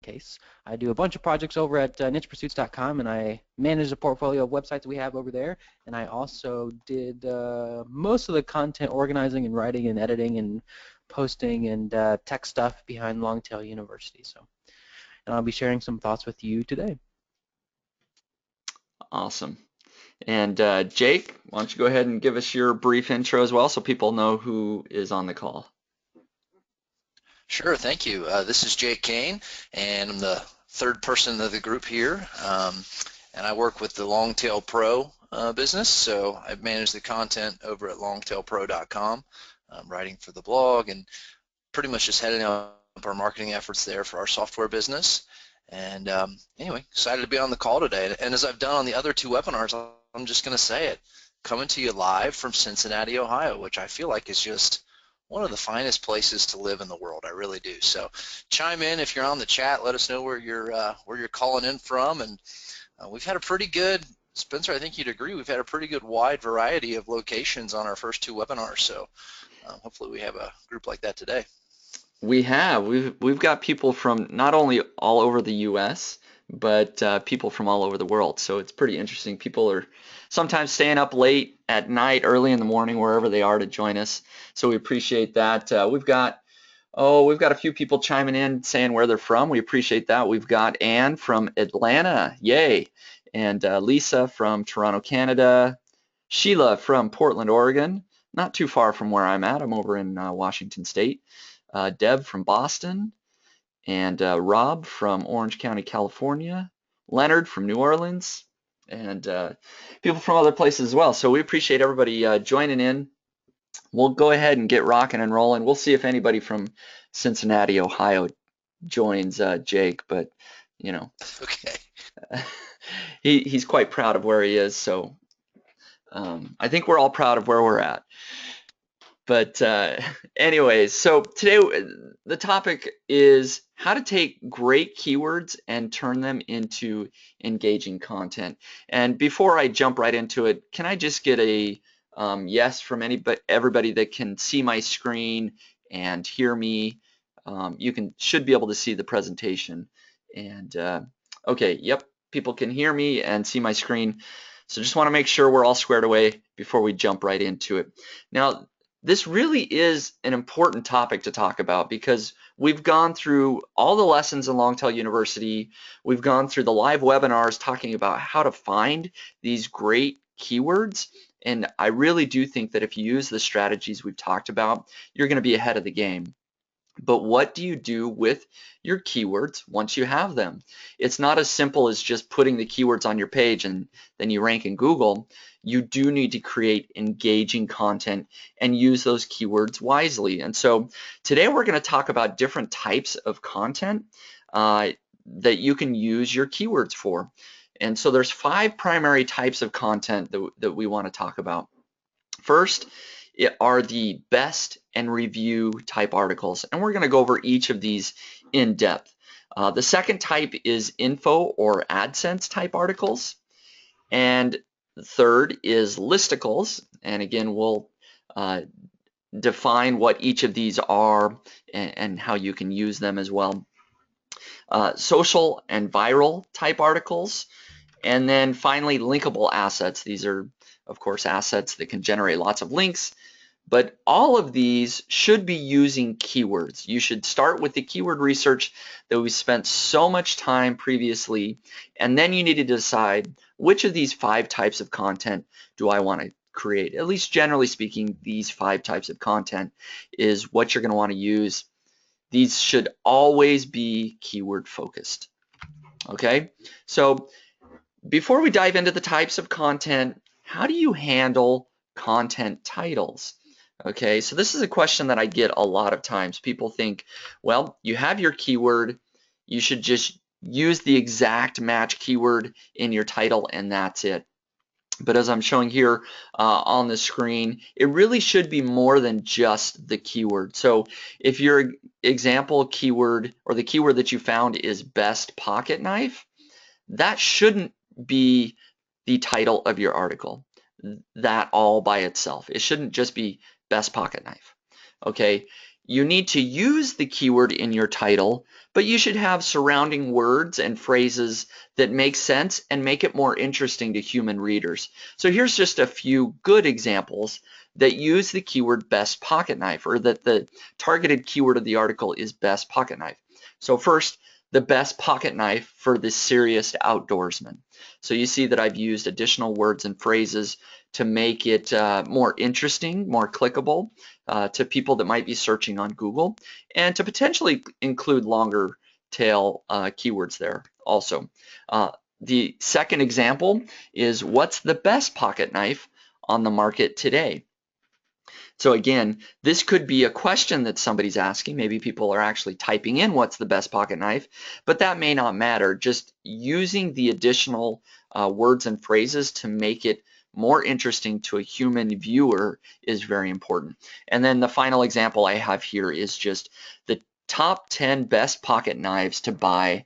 case. I do a bunch of projects over at nichepursuits.com, and I manage a portfolio of websites we have over there. And I also did most of the content organizing and writing and editing and posting and tech stuff behind Longtail University. And I'll be sharing some thoughts with you today. Awesome. And Jake, why don't you go ahead and give us your brief intro as well so people know who is on the call. Sure, thank you. This is Jake Kane, and I'm the third person of the group here, and I work with the Longtail Pro business, so I manage the content over at longtailpro.com, writing for the blog, and pretty much just heading up our marketing efforts there for our software business. And anyway, excited to be on the call today. And as I've done on the other two webinars, I'm just going to say it, coming to you live from Cincinnati, Ohio, which I feel like is just one of the finest places to live in the world. I really do. So chime in if you're on the chat. Let us know where you're calling in from. And we've had a pretty good, Spencer, I think you'd agree, we've had a pretty good wide variety of locations on our first two webinars. So hopefully we have a group like that today. We've got people from not only all over the U.S., but people from all over the world. So it's pretty interesting. People are sometimes staying up late at night, early in the morning, wherever they are to join us. So we appreciate that. We've got a few people chiming in saying where they're from. We appreciate that. We've got Anne from Atlanta, yay, and Lisa from Toronto, Canada. Sheila from Portland, Oregon, not too far from where I'm at. I'm over in Washington State. Deb from Boston, and Rob from Orange County, California, Leonard from New Orleans, and people from other places as well. So we appreciate everybody joining in. We'll go ahead and get rocking and rolling. We'll see if anybody from Cincinnati, Ohio joins Jake, but you know, Okay. he's quite proud of where he is. So I think we're all proud of where we're at. But anyways, so today the topic is how to take great keywords and turn them into engaging content. And before I jump right into it, can I just get a yes from everybody that can see my screen and hear me? You should be able to see the presentation. And okay, yep, people can hear me and see my screen. So just want to make sure we're all squared away before we jump right into it. Now, this really is an important topic to talk about because we've gone through all the lessons in Longtail University. We've gone through the live webinars talking about how to find these great keywords. And I really do think that if you use the strategies we've talked about, you're going to be ahead of the game. But what do you do with your keywords once you have them? It's not as simple as just putting the keywords on your page and then you rank in Google. You do need to create engaging content and use those keywords wisely. And so today we're going to talk about different types of content that you can use your keywords for. And so there's 5 primary types of content that we want to talk about. First are the best and review type articles, and we're going to go over each of these in depth. The second type is info or AdSense type articles, and the third is listicles, and again we'll define what each of these are and how you can use them as well. Social and viral type articles, and then finally linkable assets. These are of course assets that can generate lots of links, but all of these should be using keywords. You should start with the keyword research that we spent so much time previously, and then you need to decide which of these 5 types of content do I want to create. At least generally speaking, these 5 types of content is what you're going to want to use. These should always be keyword focused. Okay, so before we dive into the types of content, how do you handle content titles? Okay, so this is a question that I get a lot of times. People think, well, you have your keyword, you should just use the exact match keyword in your title and that's it. But as I'm showing here on the screen, it really should be more than just the keyword. So if your example keyword or the keyword that you found is best pocket knife, that shouldn't be the title of your article, that all by itself. It shouldn't just be best pocket knife. Okay, You need to use the keyword in your title, but you should have surrounding words and phrases that make sense and make it more interesting to human readers. So here's just a few good examples that use the keyword best pocket knife, or that the targeted keyword of the article is best pocket knife. So first, the best pocket knife for the serious outdoorsman. So you see that I've used additional words and phrases to make it more interesting, more clickable to people that might be searching on Google, and to potentially include longer tail keywords there also. The second example is, what's the best pocket knife on the market today? So again, this could be a question that somebody's asking. Maybe people are actually typing in what's the best pocket knife, but that may not matter. Just using the additional words and phrases to make it more interesting to a human viewer is very important. And then the final example I have here is just the top 10 best pocket knives to buy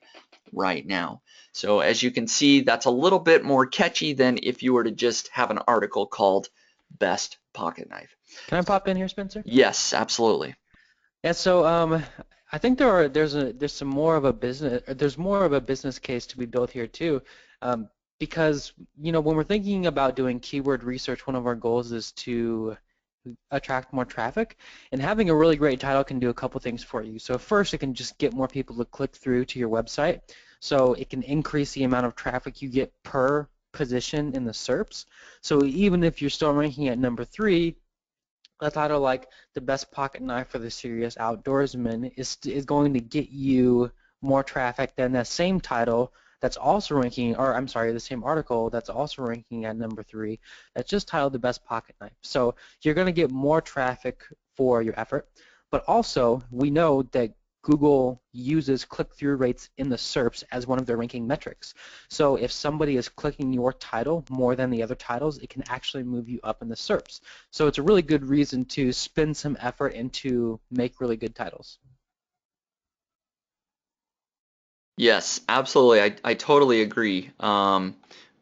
right now. So as you can see, that's a little bit more catchy than if you were to just have an article called best pocket knife. Can I pop in here, Spencer? Yes, absolutely. Yeah, so I think there's more of a business case to be built here too, because when we're thinking about doing keyword research, one of our goals is to attract more traffic, and having a really great title can do a couple things for you. So first, it can just get more people to click through to your website, so it can increase the amount of traffic you get per position in the SERPs. So even if you're still ranking at number 3, a title like the best pocket knife for the serious outdoorsman is going to get you more traffic than that same title that's also ranking, or I'm sorry, the same article that's also ranking at number 3 that's just titled the best pocket knife. So you're going to get more traffic for your effort, but also we know that Google uses click-through rates in the SERPs as one of their ranking metrics. So if somebody is clicking your title more than the other titles, it can actually move you up in the SERPs. So it's a really good reason to spend some effort and to make really good titles. Yes, absolutely. I totally agree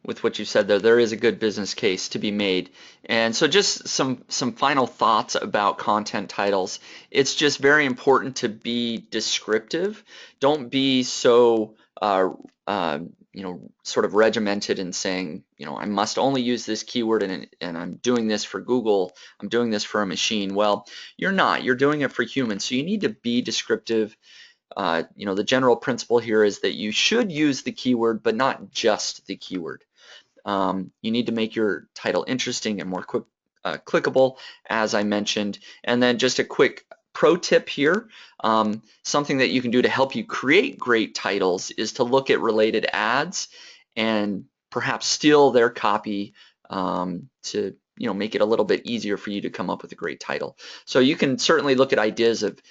with what you said there. There is a good business case to be made. And so just some final thoughts about content titles. It's just very important to be descriptive. Don't be so sort of regimented in saying, I must only use this keyword and I'm doing this for Google, I'm doing this for a machine. Well, you're not. You're doing it for humans. So you need to be descriptive. The general principle here is that you should use the keyword, but not just the keyword. You need to make your title interesting and more clickable, as I mentioned. And then just a quick pro tip here, something that you can do to help you create great titles is to look at related ads and perhaps steal their copy to make it a little bit easier for you to come up with a great title. So you can certainly look at ideas of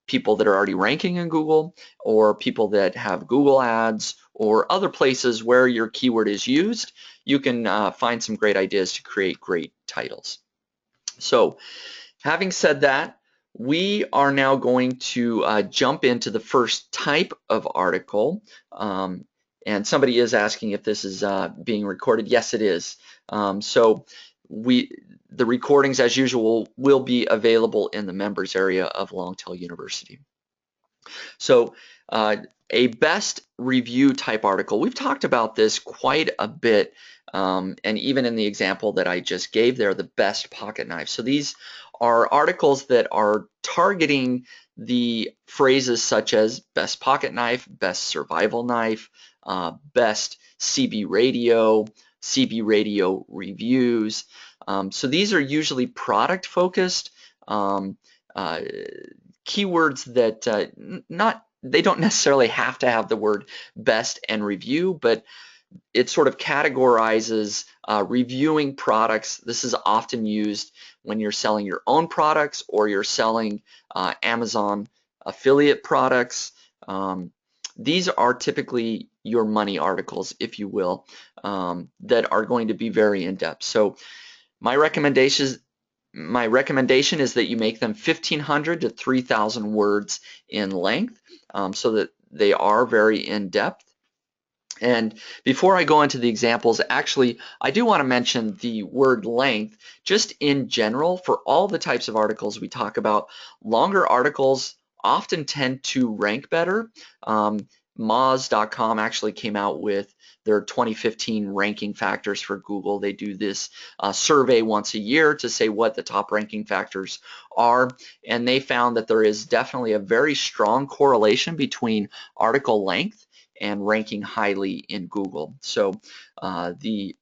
people that are already ranking in Google, or people that have Google ads, or other places where your keyword is used. You can find some great ideas to create great titles. So having said that, we are now going to jump into the first type of article. And somebody is asking if this is being recorded. Yes, it is. So the recordings, as usual, will be available in the members area of Longtail University. So a best review type article, we've talked about this quite a bit, and even in the example that I just gave there, the best pocket knife. So these are articles that are targeting the phrases such as best pocket knife, best survival knife, best CB radio reviews. So these are usually product focused keywords that they don't necessarily have to have the word best and review, but it sort of categorizes reviewing products. This is often used when you're selling your own products or you're selling Amazon affiliate products. These are typically your money articles, if you will, that are going to be very in-depth. So my recommendation is that you make them 1,500 to 3,000 words in length, so that they are very in-depth. And before I go into the examples, actually, I do want to mention the word length. Just in general, for all the types of articles we talk about, longer articles often tend to rank better. Moz.com actually came out with their 2015 ranking factors for Google. They do this survey once a year to say what the top ranking factors are, and they found that there is definitely a very strong correlation between article length and ranking highly in Google. So the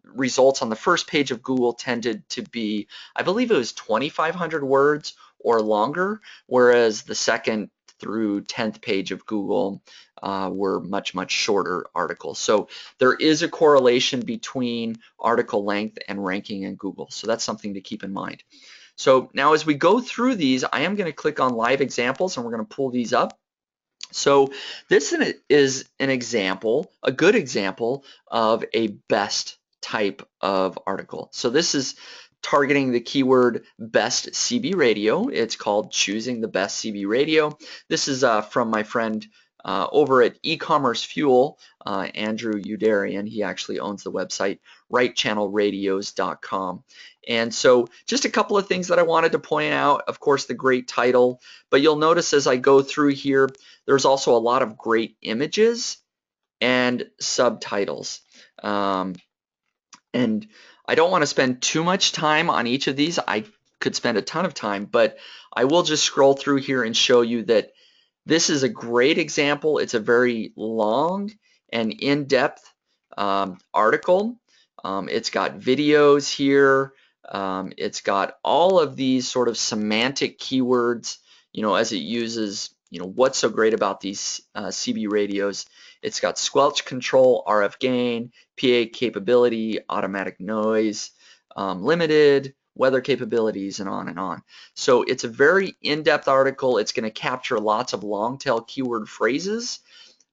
results on the first page of Google tended to be, I believe it was 2,500 words or longer, whereas the second through 10th page of Google were much, much shorter articles. So there is a correlation between article length and ranking in Google. So that's something to keep in mind. So now as we go through these, I am going to click on live examples and we're going to pull these up. So this is an example, a good example of a best type of article. So this is targeting the keyword best CB radio. It's called choosing the best CB radio. This is from my friend over at e-commerce fuel, Andrew Udarian. He actually owns the website rightchannelradios.com. And so just a couple of things that I wanted to point out. Of course, the great title, but you'll notice as I go through here, there's also a lot of great images and subtitles. And I don't want to spend too much time on each of these. I could spend a ton of time, but I will just scroll through here and show you that this is a great example. It's a very long and in-depth article. It's got videos here. It's got all of these sort of semantic keywords, as it uses, what's so great about these CB radios. It's got squelch control, RF gain, PA capability, automatic noise, limited, weather capabilities, and on and on. So it's a very in-depth article. It's going to capture lots of long tail keyword phrases,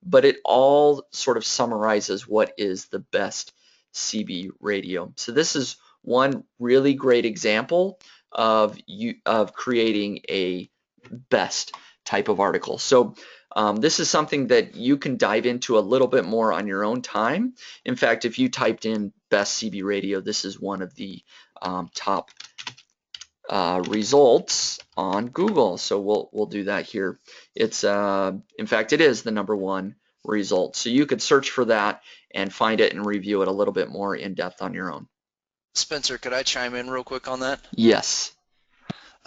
but it all sort of summarizes what is the best CB radio. So this is one really great example of creating a best type of article. So this is something that you can dive into a little bit more on your own time. In fact, if you typed in best CB radio, this is one of the top results on Google. So we'll do that here. It's in fact, it is the #1 result. So you could search for that and find it and review it a little bit more in depth on your own. Spencer, could I chime in real quick on that? Yes.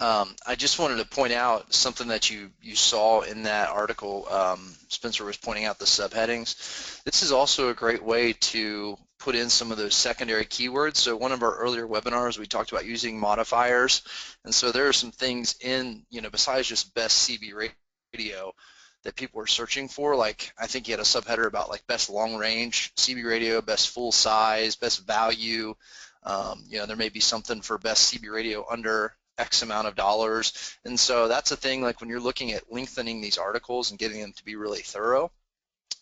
I just wanted to point out something that you saw in that article. Spencer was pointing out the subheadings. This is also a great way to put in some of those secondary keywords. So one of our earlier webinars, we talked about using modifiers. And so there are some things in, besides just best CB radio that people are searching for. Like I think you had a subheader about like best long range CB radio, best full size, best value. There may be something for best CB radio under X amount of dollars. And so that's a thing, like when you're looking at lengthening these articles and getting them to be really thorough,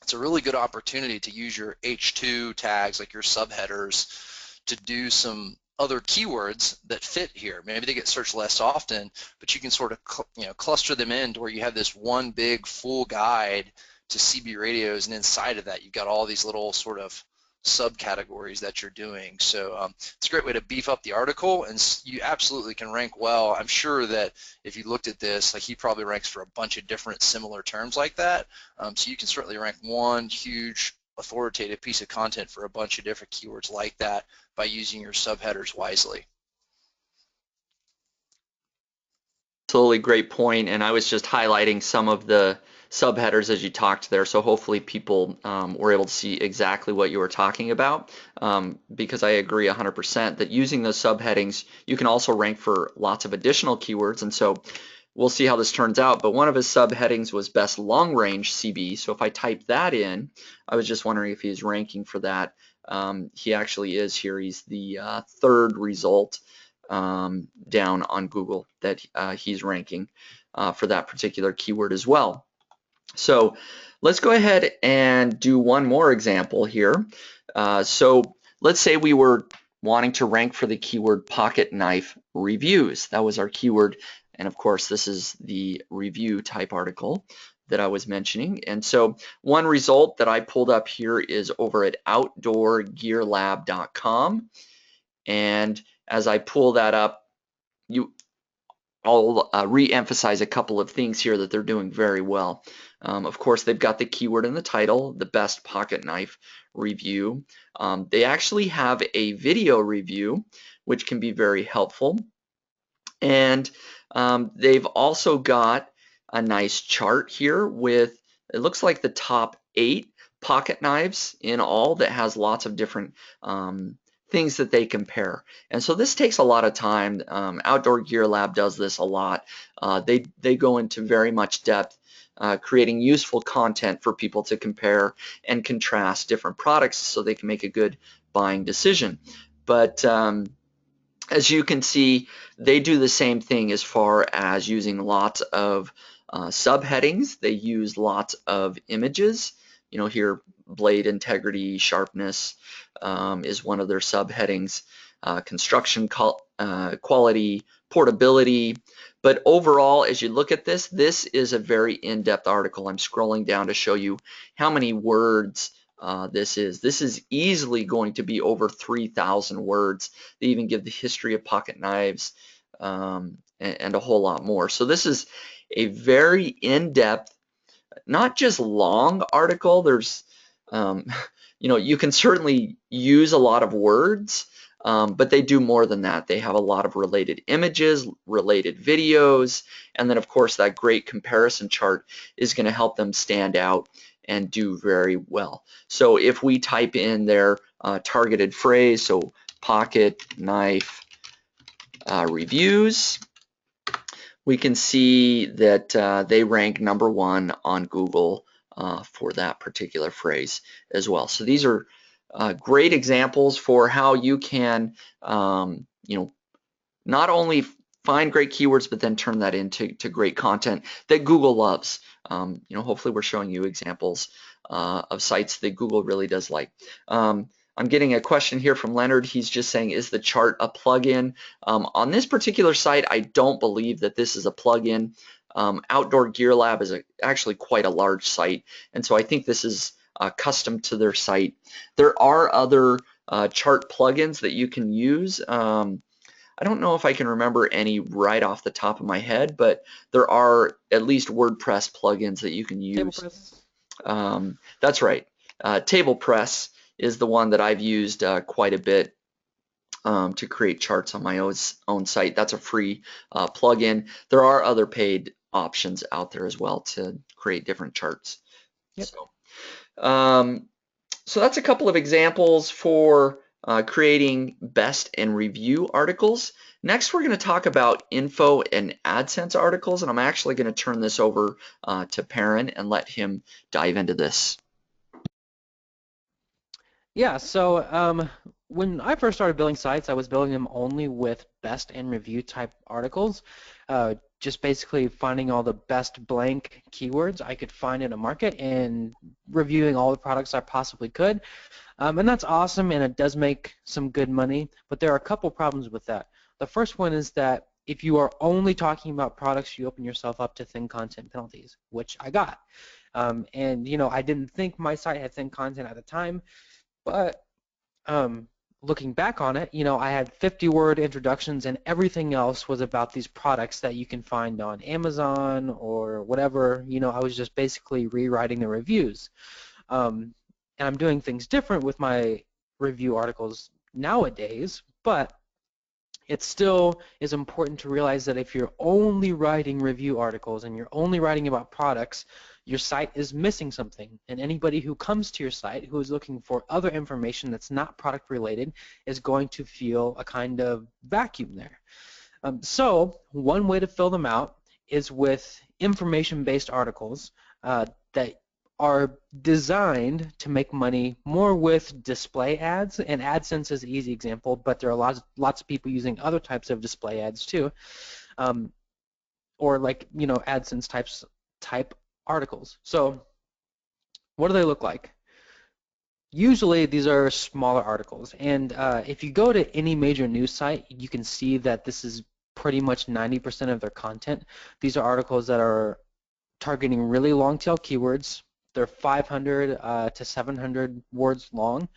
it's a really good opportunity to use your H2 tags, like your subheaders, to do some other keywords that fit here. Maybe they get searched less often, but you can sort of cluster them in to where you have this one big full guide to CB radios, and inside of that you've got all these little sort of subcategories that you're doing. So it's a great way to beef up the article, and you absolutely can rank well. I'm sure that if you looked at this, like he probably ranks for a bunch of different similar terms like that. So you can certainly rank one huge authoritative piece of content for a bunch of different keywords like that by using your subheaders wisely. Absolutely great point, and I was just highlighting some of the subheaders as you talked there, so hopefully people were able to see exactly what you were talking about, because I agree 100% that using those subheadings you can also rank for lots of additional keywords. And so we'll see how this turns out, but one of his subheadings was best long range CB. So if I type that in, I was just wondering if he's ranking for that. He actually is here. He's the third result down on Google that he's ranking for that particular keyword as well. So let's go ahead and do one more example here. So let's say we were wanting to rank for the keyword pocket knife reviews. That was our keyword, and of course this is the review type article that I was mentioning. And so one result that I pulled up here is over at outdoorgearlab.com. And as I pull that up, I'll re-emphasize a couple of things here that they're doing very well. Of course, they've got the keyword in the title, the best pocket knife review. They actually have a video review, which can be very helpful. And they've also got a nice chart here with, it looks like the top 8 pocket knives in all that has lots of different things that they compare. And so this takes a lot of time. Outdoor Gear Lab does this a lot. They go into very much depth, creating useful content for people to compare and contrast different products so they can make a good buying decision. But as you can see, they do the same thing as far as using lots of subheadings. They use lots of images. You know, here blade integrity, sharpness is one of their subheadings, construction quality, portability. But overall, as you look at this, this is a very in-depth article. I'm scrolling down to show you how many words this is. This is easily going to be over 3,000 words. They even give the history of pocket knives and a whole lot more. So this is a very in-depth, not just long article. There's, you know, you can certainly use a lot of words, but they do more than that. They have a lot of related images, related videos, and then of course that great comparison chart is going to help them stand out and do very well. So if we type in their targeted phrase, so pocket knife reviews, we can see that they rank #1 on Google for that particular phrase as well. So these are great examples for how you can, you know, not only find great keywords, but then turn that into great content that Google loves. You know, hopefully we're showing you examples of sites that Google really does like. I'm getting a question here from Leonard. He's just saying, is the chart a plugin? On this particular site, I don't believe that this is a plugin. Outdoor Gear Lab is actually quite a large site, and so I think this is custom to their site. There are other chart plugins that you can use. I don't know if I can remember any right off the top of my head, but there are at least WordPress plugins that you can use. That's right. TablePress is the one that I've used quite a bit to create charts on my own site. That's a free plugin. There are other paid options out there as well to create different charts. Yep. So that's a couple of examples for creating best and review articles. Next, we're going to talk about info and AdSense articles, and I'm actually going to turn this over to Perrin and let him dive into this. Yeah, so when I first started building sites, I was building them only with best and review type articles, just basically finding all the best blank keywords I could find in a market and reviewing all the products I possibly could. And that's awesome, and it does make some good money, but there are a couple problems with that. The first one is that if you are only talking about products, you open yourself up to thin content penalties, which I got. And you know, I didn't think my site had thin content at the time, but looking back on it, you know, I had 50-word introductions, and everything else was about these products that you can find on Amazon or whatever. You know, I was just basically rewriting the reviews. And I'm doing things different with my review articles nowadays, but it still is important to realize that if you're only writing review articles and you're only writing about products, your site is missing something. And anybody who comes to your site who is looking for other information that's not product related is going to feel a kind of vacuum there. So one way to fill them out is with information-based articles that are designed to make money more with display ads, and AdSense is an easy example, but there are lots of people using other types of display ads too, or like, you know, AdSense type articles. So what do they look like? Usually these are smaller articles, and if you go to any major news site, you can see that this is pretty much 90% of their content. These are articles that are targeting really long tail keywords. They're 500 to 700 words long,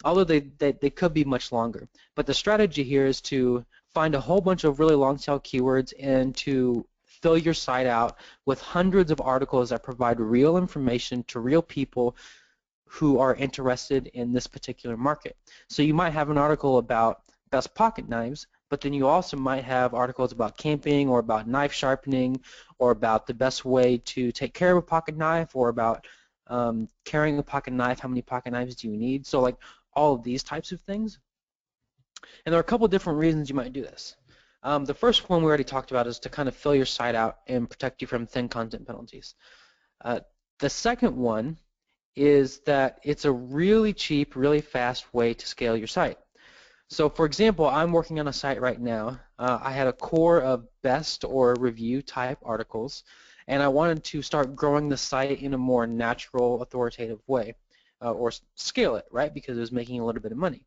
although they could be much longer. But the strategy here is to find a whole bunch of really long tail keywords and to fill your site out with hundreds of articles that provide real information to real people who are interested in this particular market. So you might have an article about best pocket knives, but then you also might have articles about camping or about knife sharpening or about the best way to take care of a pocket knife or about carrying a pocket knife, how many pocket knives do you need? So like all of these types of things. And there are a couple different reasons you might do this. The first one we already talked about is to kind of fill your site out and protect you from thin content penalties. The second one is that it's a really cheap, really fast way to scale your site. So for example, I'm working on a site right now. I had a core of best or review type articles, and I wanted to start growing the site in a more natural, authoritative way, or scale it, right, because it was making a little bit of money.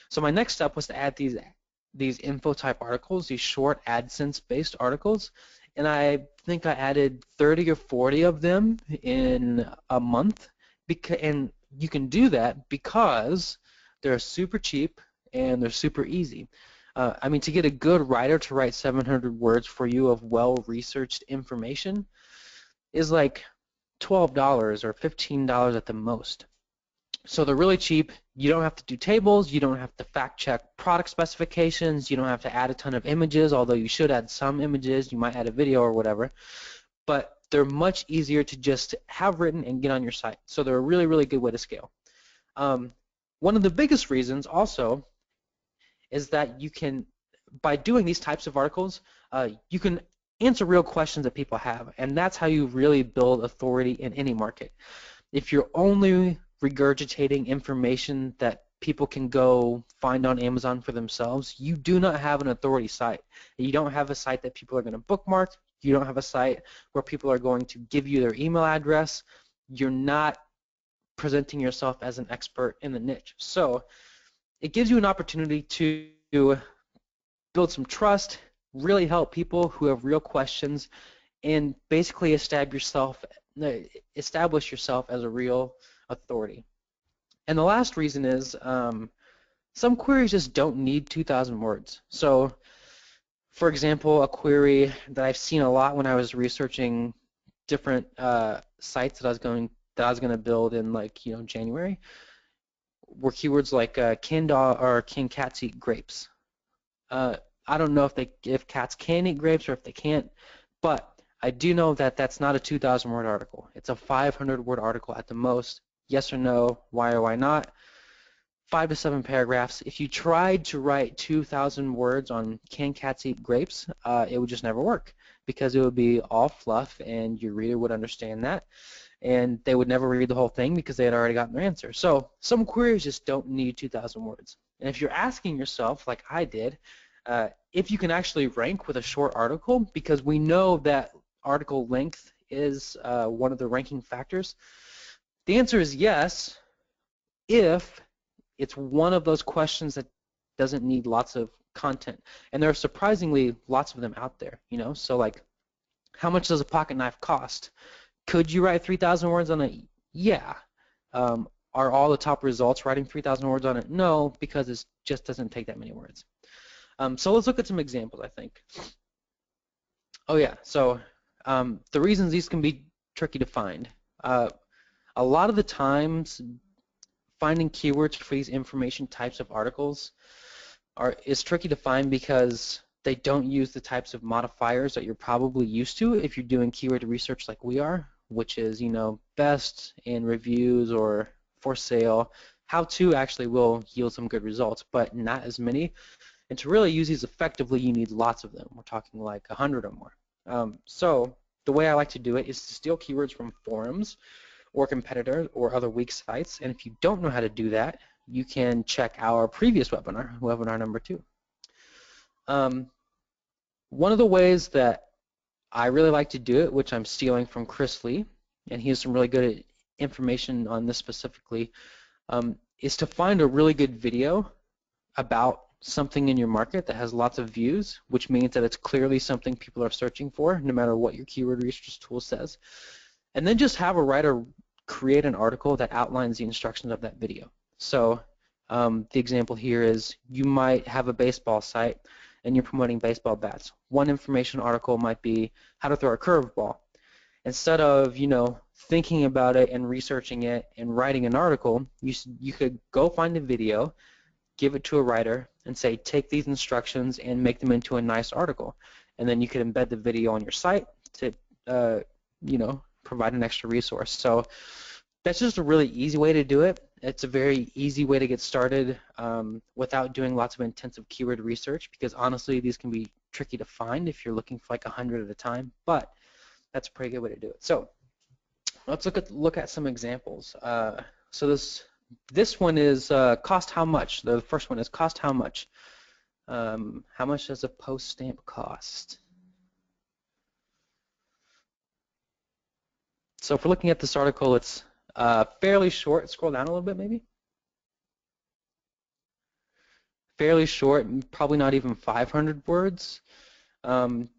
So my next step was to add these info type articles, these short AdSense based articles, and I think I added 30 or 40 of them in a month. And you can do that because they're super cheap and they're super easy. I mean, to get a good writer to write 700 words for you of well-researched information is like $12 or $15 at the most. So they're really cheap. You don't have to do tables. You don't have to fact-check product specifications. You don't have to add a ton of images, although you should add some images. You might add a video or whatever. But they're much easier to just have written and get on your site. So they're a really, really good way to scale. One of the biggest reasons also is that you can, by doing these types of articles, you can answer real questions that people have, and that's how you really build authority in any market. If you're only regurgitating information that people can go find on Amazon for themselves, you do not have an authority site. You don't have a site that people are going to bookmark. You don't have a site where people are going to give you their email address. You're not presenting yourself as an expert in the niche. So it gives you an opportunity to build some trust, really help people who have real questions, and basically establish yourself as a real authority. And the last reason is some queries just don't need 2,000 words. So for example, a query that I've seen a lot when I was researching different sites that I was going to build in, like, January, were keywords like can cats eat grapes? I don't know if cats can eat grapes or if they can't, but I do know that that's not a 2,000 word article. It's a 500 word article at the most. Yes or no, why or why not? 5 to 7 paragraphs. If you tried to write 2,000 words on can cats eat grapes, it would just never work because it would be all fluff and your reader would understand that, and they would never read the whole thing because they had already gotten their answer. So some queries just don't need 2,000 words. And if you're asking yourself, like I did, if you can actually rank with a short article, because we know that article length is one of the ranking factors, the answer is yes, if it's one of those questions that doesn't need lots of content. And there are surprisingly lots of them out there, So like, how much does a pocket knife cost? Could you write 3,000 words on it? Yeah. Are all the top results writing 3,000 words on it? No, because it just doesn't take that many words. So let's look at some examples, I think. Oh yeah, so the reasons these can be tricky to find. A lot of the times, finding keywords for these information types of articles is tricky to find because they don't use the types of modifiers that you're probably used to if you're doing keyword research like we are, which is, best and reviews or for sale. How to actually will yield some good results, but not as many. And to really use these effectively, you need lots of them. We're talking like 100 or more. So the way I like to do it is to steal keywords from forums or competitors or other weak sites. And if you don't know how to do that, you can check our previous webinar number 2. One of the ways that I really like to do it, which I'm stealing from Chris Lee, and he has some really good information on this specifically, is to find a really good video about something in your market that has lots of views, which means that it's clearly something people are searching for, no matter what your keyword research tool says. and then just have a writer create an article that outlines the instructions of that video. So the example here is you might have a baseball site and you're promoting baseball bats. One information article might be how to throw a curveball. Instead of, you know, thinking about it and researching it and writing an article, you could go find a video, give it to a writer, and say, take these instructions and make them into a nice article. And then you could embed the video on your site to, you know, provide an extra resource. So that's just a really easy way to do it. It's a very easy way to get started without doing lots of intensive keyword research, because honestly, these can be tricky to find if you're looking for like 100 at a time, but that's a pretty good way to do it. So let's look at some examples. So this one is cost how much. The first one is cost how much. How much does a post stamp cost? So if we're looking at this article, it's fairly short. Scroll down a little bit, maybe. Fairly short, probably not even 500 words.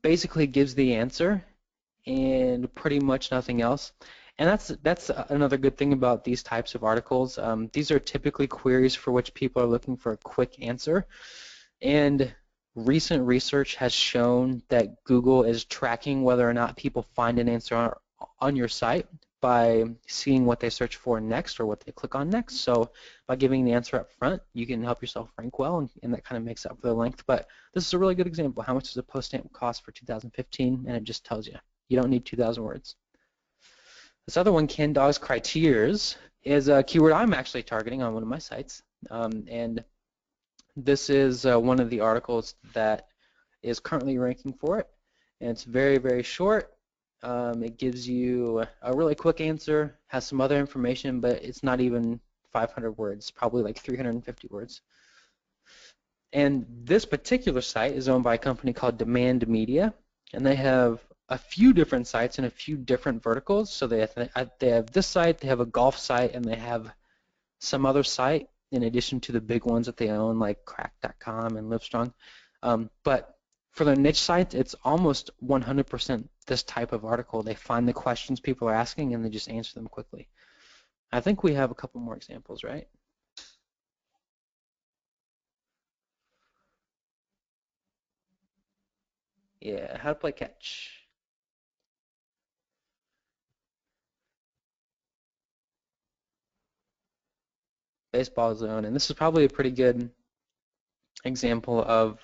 Basically gives the answer and pretty much nothing else. And that's another good thing about these types of articles. These are typically queries for which people are looking for a quick answer. And recent research has shown that Google is tracking whether or not people find an answer on your site by seeing what they search for next or what they click on next. So by giving the answer up front, you can help yourself rank well, and that kind of makes up for the length. But this is a really good example. How much does a post stamp cost for 2015? And it just tells you. You don't need 2,000 words. This other one, Can Dogs Cry Tears, is a keyword I'm actually targeting on one of my sites. And this is one of the articles that is currently ranking for it. And it's very, very short. It gives you a really quick answer, has some other information, but it's not even 500 words, probably like 350 words. And this particular site is owned by a company called Demand Media, and they have a few different sites and a few different verticals. So they have this site, they have a golf site, and they have some other site in addition to the big ones that they own, like Crack.com and Livestrong. But for their niche sites, it's almost 100% this type of article. They find the questions people are asking and they just answer them quickly. I think we have a couple more examples, right? Yeah, how to play catch. Baseball zone, and this is probably a pretty good example of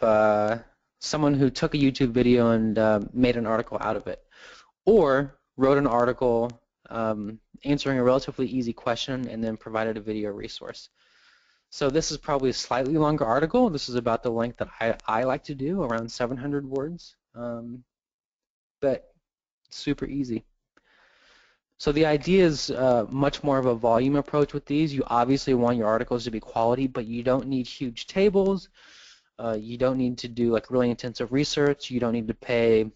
someone who took a YouTube video and made an article out of it, or wrote an article answering a relatively easy question and then provided a video resource. So this is probably a slightly longer article. This is about the length that I like to do, around 700 words, but super easy. So the idea is much more of a volume approach with these. You obviously want your articles to be quality, but you don't need huge tables. You don't need to do like really intensive research. You don't need to pay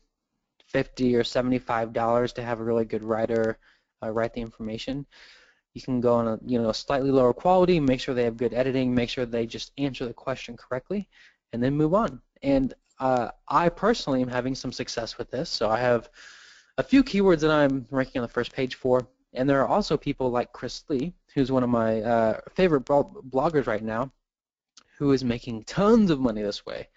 $50 or $75 to have a really good writer write the information. You can go on a slightly lower quality, make sure they have good editing, make sure they just answer the question correctly, and then move on. And I personally am having some success with this. So I have a few keywords that I'm ranking on the first page for, and there are also people like Chris Lee, who's one of my favorite bloggers right now, who is making tons of money this way.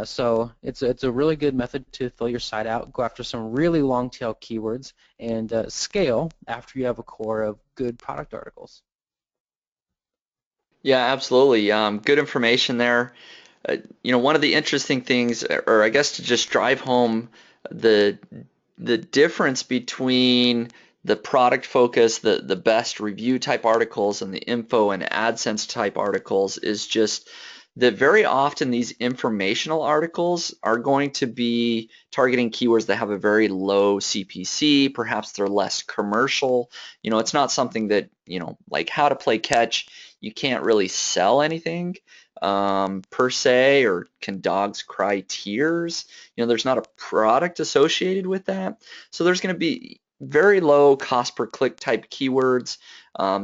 So it's a really good method to fill your site out, go after some really long tail keywords, and scale after you have a core of good product articles. Yeah, absolutely. Good information there. One of the interesting things, or I guess to just drive home the difference between the product focus, the best review type articles, and the info and AdSense type articles is just that very often these informational articles are going to be targeting keywords that have a very low CPC. Perhaps they're less commercial. It's not something that, like how to play catch, you can't really sell anything per se, or can dogs cry tears? There's not a product associated with that. So there's going to be very low cost per click type keywords.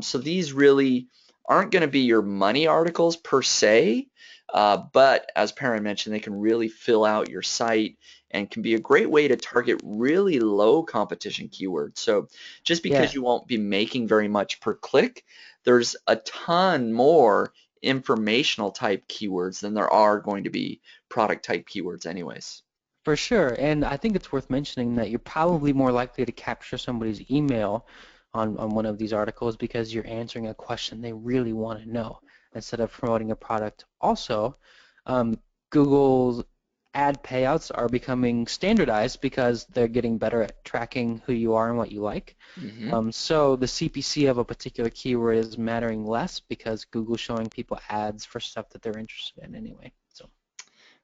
So these really aren't going to be your money articles per se, but as Perrin mentioned, they can really fill out your site and can be a great way to target really low competition keywords. So just because Yeah, you won't be making very much per click, there's a ton more informational type keywords than there are going to be product type keywords anyways. for sure. And I think it's worth mentioning that you're probably more likely to capture somebody's email on one of these articles because you're answering a question they really want to know instead of promoting a product. Also, Google's ad payouts are becoming standardized because they're getting better at tracking who you are and what you like. Hmm. So the CPC of a particular keyword is mattering less because Google's showing people ads for stuff that they're interested in anyway. So.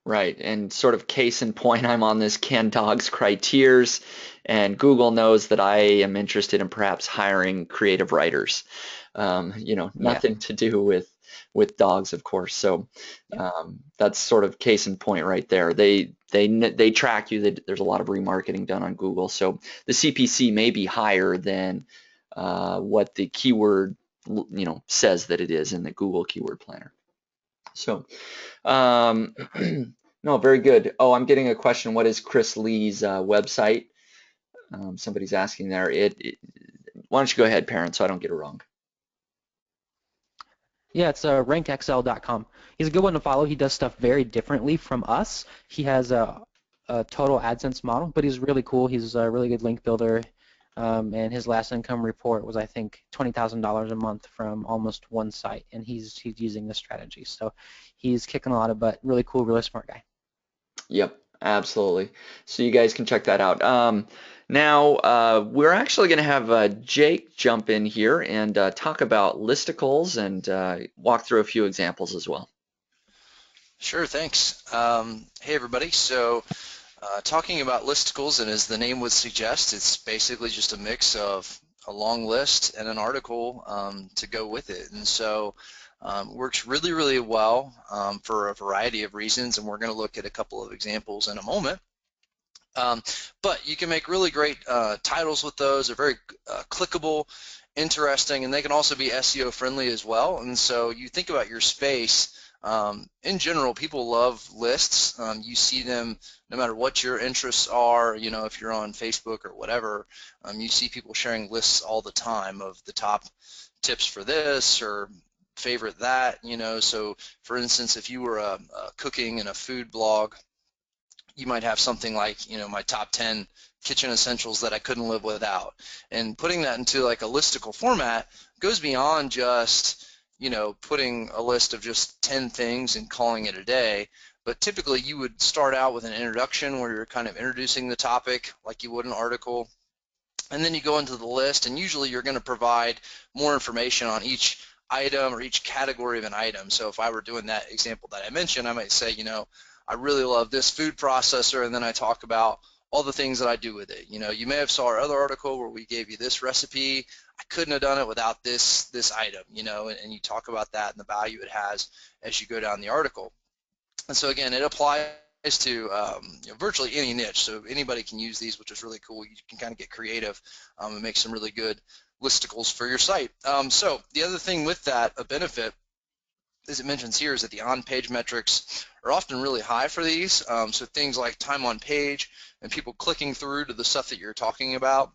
Right, and sort of case in point, I'm on this Can Dogs Cry Tears, and Google knows that I am interested in perhaps hiring creative writers. Yeah. Nothing to do with dogs, of course. So that's sort of case in point right there. They track you. There's a lot of remarketing done on Google, so the CPC may be higher than what the keyword says that it is in the Google Keyword Planner. So. Um, no, very good. Oh, I'm getting a question. What is Chris Lee's website? Somebody's asking there. Why don't you go ahead, Parent, so I don't get it wrong. Yeah, it's rankxl.com. He's a good one to follow. He does stuff very differently from us. He has a total AdSense model, but he's really cool. He's a really good link builder, and his last income report was, I think, $20,000 a month from almost one site, and he's using this strategy. So he's kicking a lot of butt. Really cool, really smart guy. Yep, absolutely. So you guys can check that out. Now, we're actually going to have Jake jump in here and talk about listicles and walk through a few examples as well. Sure, thanks. Hey everybody. So talking about listicles, and as the name would suggest, it's basically just a mix of a long list and an article to go with it. And so works really, really well for a variety of reasons, and we're going to look at a couple of examples in a moment. But you can make really great titles with those. They're very clickable, interesting, and they can also be SEO friendly as well. And so you think about your space. In general, people love lists. You see them no matter what your interests are. If you're on Facebook or whatever, you see people sharing lists all the time of the top tips for this or favorite that. So for instance, if you were a cooking and a food blog, you might have something like, my top 10 kitchen essentials that I couldn't live without. And putting that into like a listicle format goes beyond just, putting a list of just 10 things and calling it a day. But typically you would start out with an introduction where you're kind of introducing the topic like you would an article. And then you go into the list, and usually you're going to provide more information on each item or each category of an item. So if I were doing that example that I mentioned, I might say, I really love this food processor, and then I talk about all the things that I do with it. You may have saw our other article where we gave you this recipe. I couldn't have done it without this item, and you talk about that and the value it has as you go down the article. And so again, it applies to virtually any niche, so anybody can use these, which is really cool. You can kind of get creative and make some really good listicles for your site. So the other thing with that, a benefit, as it mentions here, is that the on-page metrics are often really high for these. So things like time on page and people clicking through to the stuff that you're talking about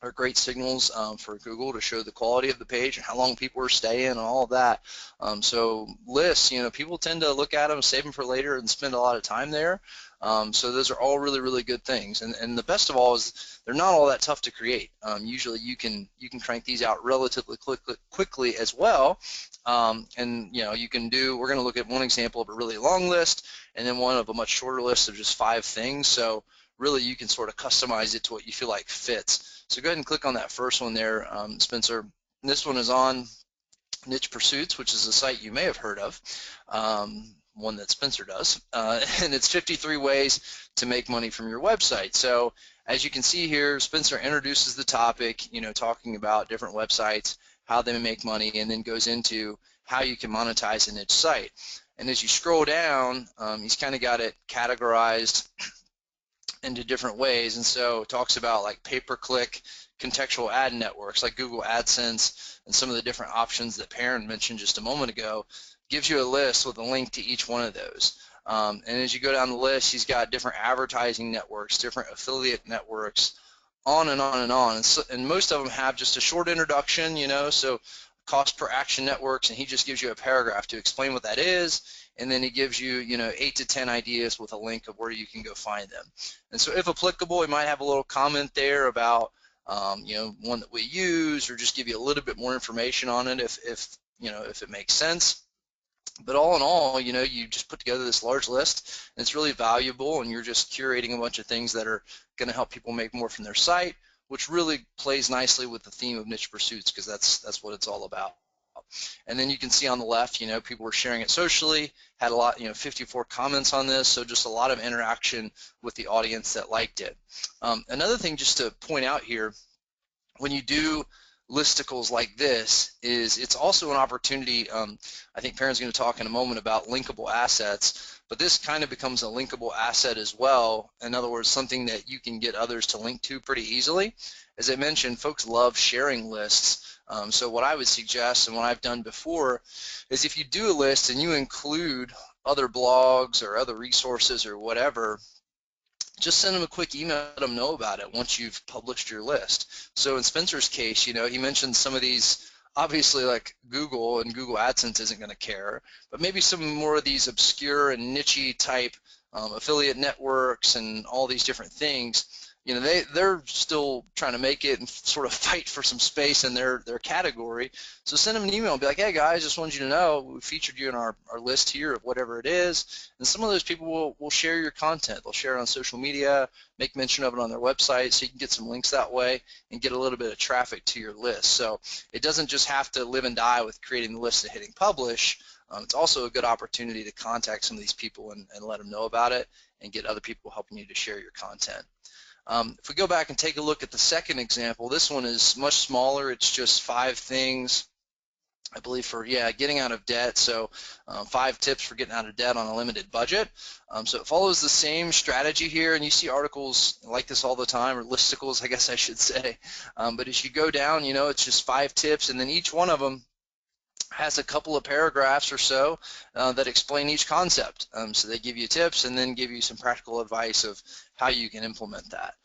are great signals for Google to show the quality of the page and how long people are staying and all of that. So lists, people tend to look at them, save them for later, and spend a lot of time there. So those are all really, really good things. And the best of all is they're not all that tough to create. Usually you can crank these out relatively quickly as well. And you can do, we're going to look at one example of a really long list and then one of a much shorter list of just 5 things. So really you can sort of customize it to what you feel like fits. So go ahead and click on that first one there, Spencer. This one is on Niche Pursuits, which is a site you may have heard of, one that Spencer does, and it's 53 ways to make money from your website. So as you can see here, Spencer introduces the topic, talking about different websites, how they make money, and then goes into how you can monetize a niche site. And as you scroll down, he's kind of got it categorized into different ways, and so it talks about like pay-per-click contextual ad networks like Google AdSense and some of the different options that Perrin mentioned just a moment ago. Gives you a list with a link to each one of those. And as you go down the list, he's got different advertising networks, different affiliate networks, on and on and on. And most of them have just a short introduction, so cost per action networks, and he just gives you a paragraph to explain what that is, and then he gives you, 8 to 10 ideas with a link of where you can go find them. And so if applicable, he might have a little comment there about, one that we use, or just give you a little bit more information on it if it makes sense. But all in all, you just put together this large list, and it's really valuable, and you're just curating a bunch of things that are going to help people make more from their site, which really plays nicely with the theme of Niche Pursuits, because that's what it's all about. And then you can see on the left, people were sharing it socially, had a lot, 54 comments on this, so just a lot of interaction with the audience that liked it. Another thing just to point out here, when you do listicles like this, is it's also an opportunity. I think Perrin's going to talk in a moment about linkable assets, but this kind of becomes a linkable asset as well. In other words, something that you can get others to link to pretty easily. As I mentioned, folks love sharing lists. So what I would suggest, and what I've done before, is if you do a list and you include other blogs or other resources or whatever, just send them a quick email, let them know about it once you've published your list. So in Spencer's case, he mentioned some of these, obviously like Google, and Google AdSense isn't going to care, but maybe some more of these obscure and niche type affiliate networks and all these different things. They're still trying to make it and sort of fight for some space in their category. So send them an email and be like, hey guys, just wanted you to know we featured you in our list here of whatever it is. And some of those people will share your content. They'll share it on social media, make mention of it on their website, so you can get some links that way and get a little bit of traffic to your list. So it doesn't just have to live and die with creating the list and hitting publish. It's also a good opportunity to contact some of these people and let them know about it and get other people helping you to share your content. If we go back and take a look at the second example, this one is much smaller. It's just 5 things, I believe, for getting out of debt. So 5 tips for getting out of debt on a limited budget. So it follows the same strategy here, and you see articles like this all the time, or listicles, I guess I should say. But as you go down, it's just 5 tips, and then each one of them has a couple of paragraphs or so that explain each concept. So they give you tips and then give you some practical advice of how you can implement that.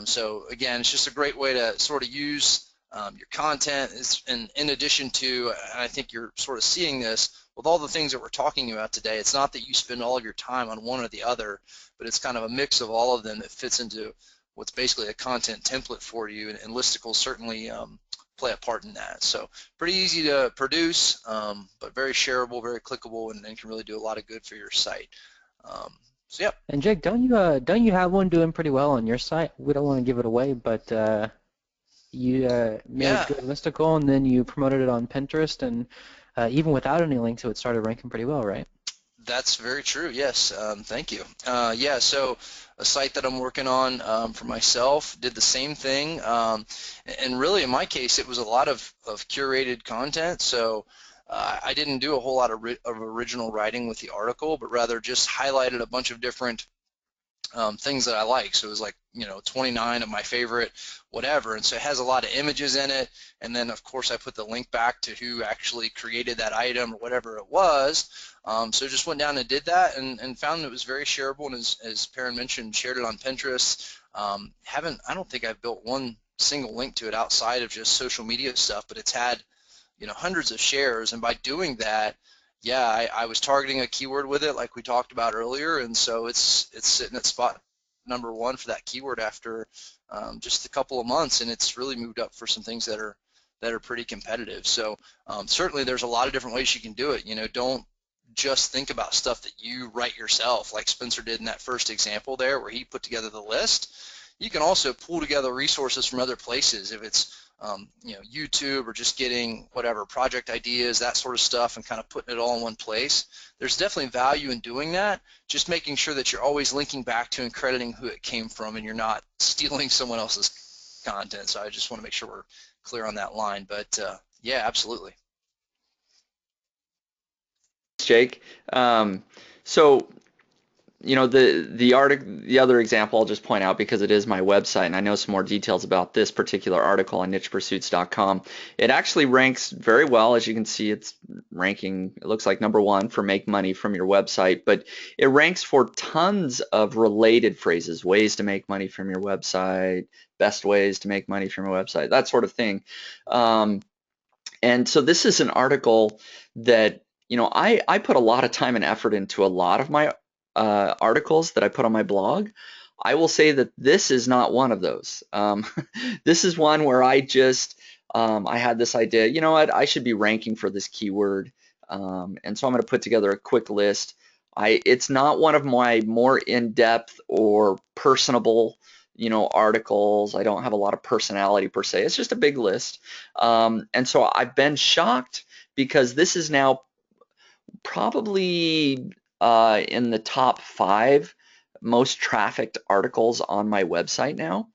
So again, it's just a great way to sort of use your content, and in addition to, and I think you're sort of seeing this with all the things that we're talking about today, it's not that you spend all of your time on one or the other, but it's kind of a mix of all of them that fits into what's basically a content template for you, and listicles certainly play a part in that. So pretty easy to produce, but very shareable, very clickable, and can really do a lot of good for your site. So yep. And Jake, don't you have one doing pretty well on your site? We don't want to give it away, but you made a good listicle, and then you promoted it on Pinterest, and even without any links, it started ranking pretty well, right? That's very true. Yes. Thank you. So a site that I'm working on for myself did the same thing, and really in my case it was a lot of curated content. So I didn't do a whole lot of original writing with the article, but rather just highlighted a bunch of different things that I like. So it was like 29 of my favorite whatever, and so it has a lot of images in it, and then of course I put the link back to who actually created that item or whatever it was. So just went down and did that, and found it was very shareable, and as Perrin mentioned, shared it on Pinterest. I don't think I've built one single link to it outside of just social media stuff, but it's had hundreds of shares, and by doing that, I was targeting a keyword with it like we talked about earlier, and so it's sitting at spot number 1 for that keyword after just a couple of months, and it's really moved up for some things that are pretty competitive. So certainly there's a lot of different ways you can do it. Don't just think about stuff that you write yourself like Spencer did in that first example there where he put together the list. You can also pull together resources from other places, if it's YouTube, or just getting whatever project ideas, that sort of stuff, and kind of putting it all in one place. There's definitely value in doing that, just making sure that you're always linking back to and crediting who it came from, and you're not stealing someone else's content. So I just want to make sure we're clear on that line, but yeah, absolutely. Jake. So the other example I'll just point out because it is my website and I know some more details about this particular article on nichepursuits.com. It actually ranks very well. As you can see, it's ranking, it looks like #1 for make money from your website, but it ranks for tons of related phrases, ways to make money from your website, best ways to make money from your website, that sort of thing. And so this is an article that, I put a lot of time and effort into a lot of my articles that I put on my blog. I will say that this is not one of those. This is one where I just, I had this idea, you know what, I should be ranking for this keyword. And so I'm going to put together a quick list. It's not one of my more in-depth or personable articles. I don't have a lot of personality per se. It's just a big list. And so I've been shocked because this is now probably in the top 5 most trafficked articles on my website now.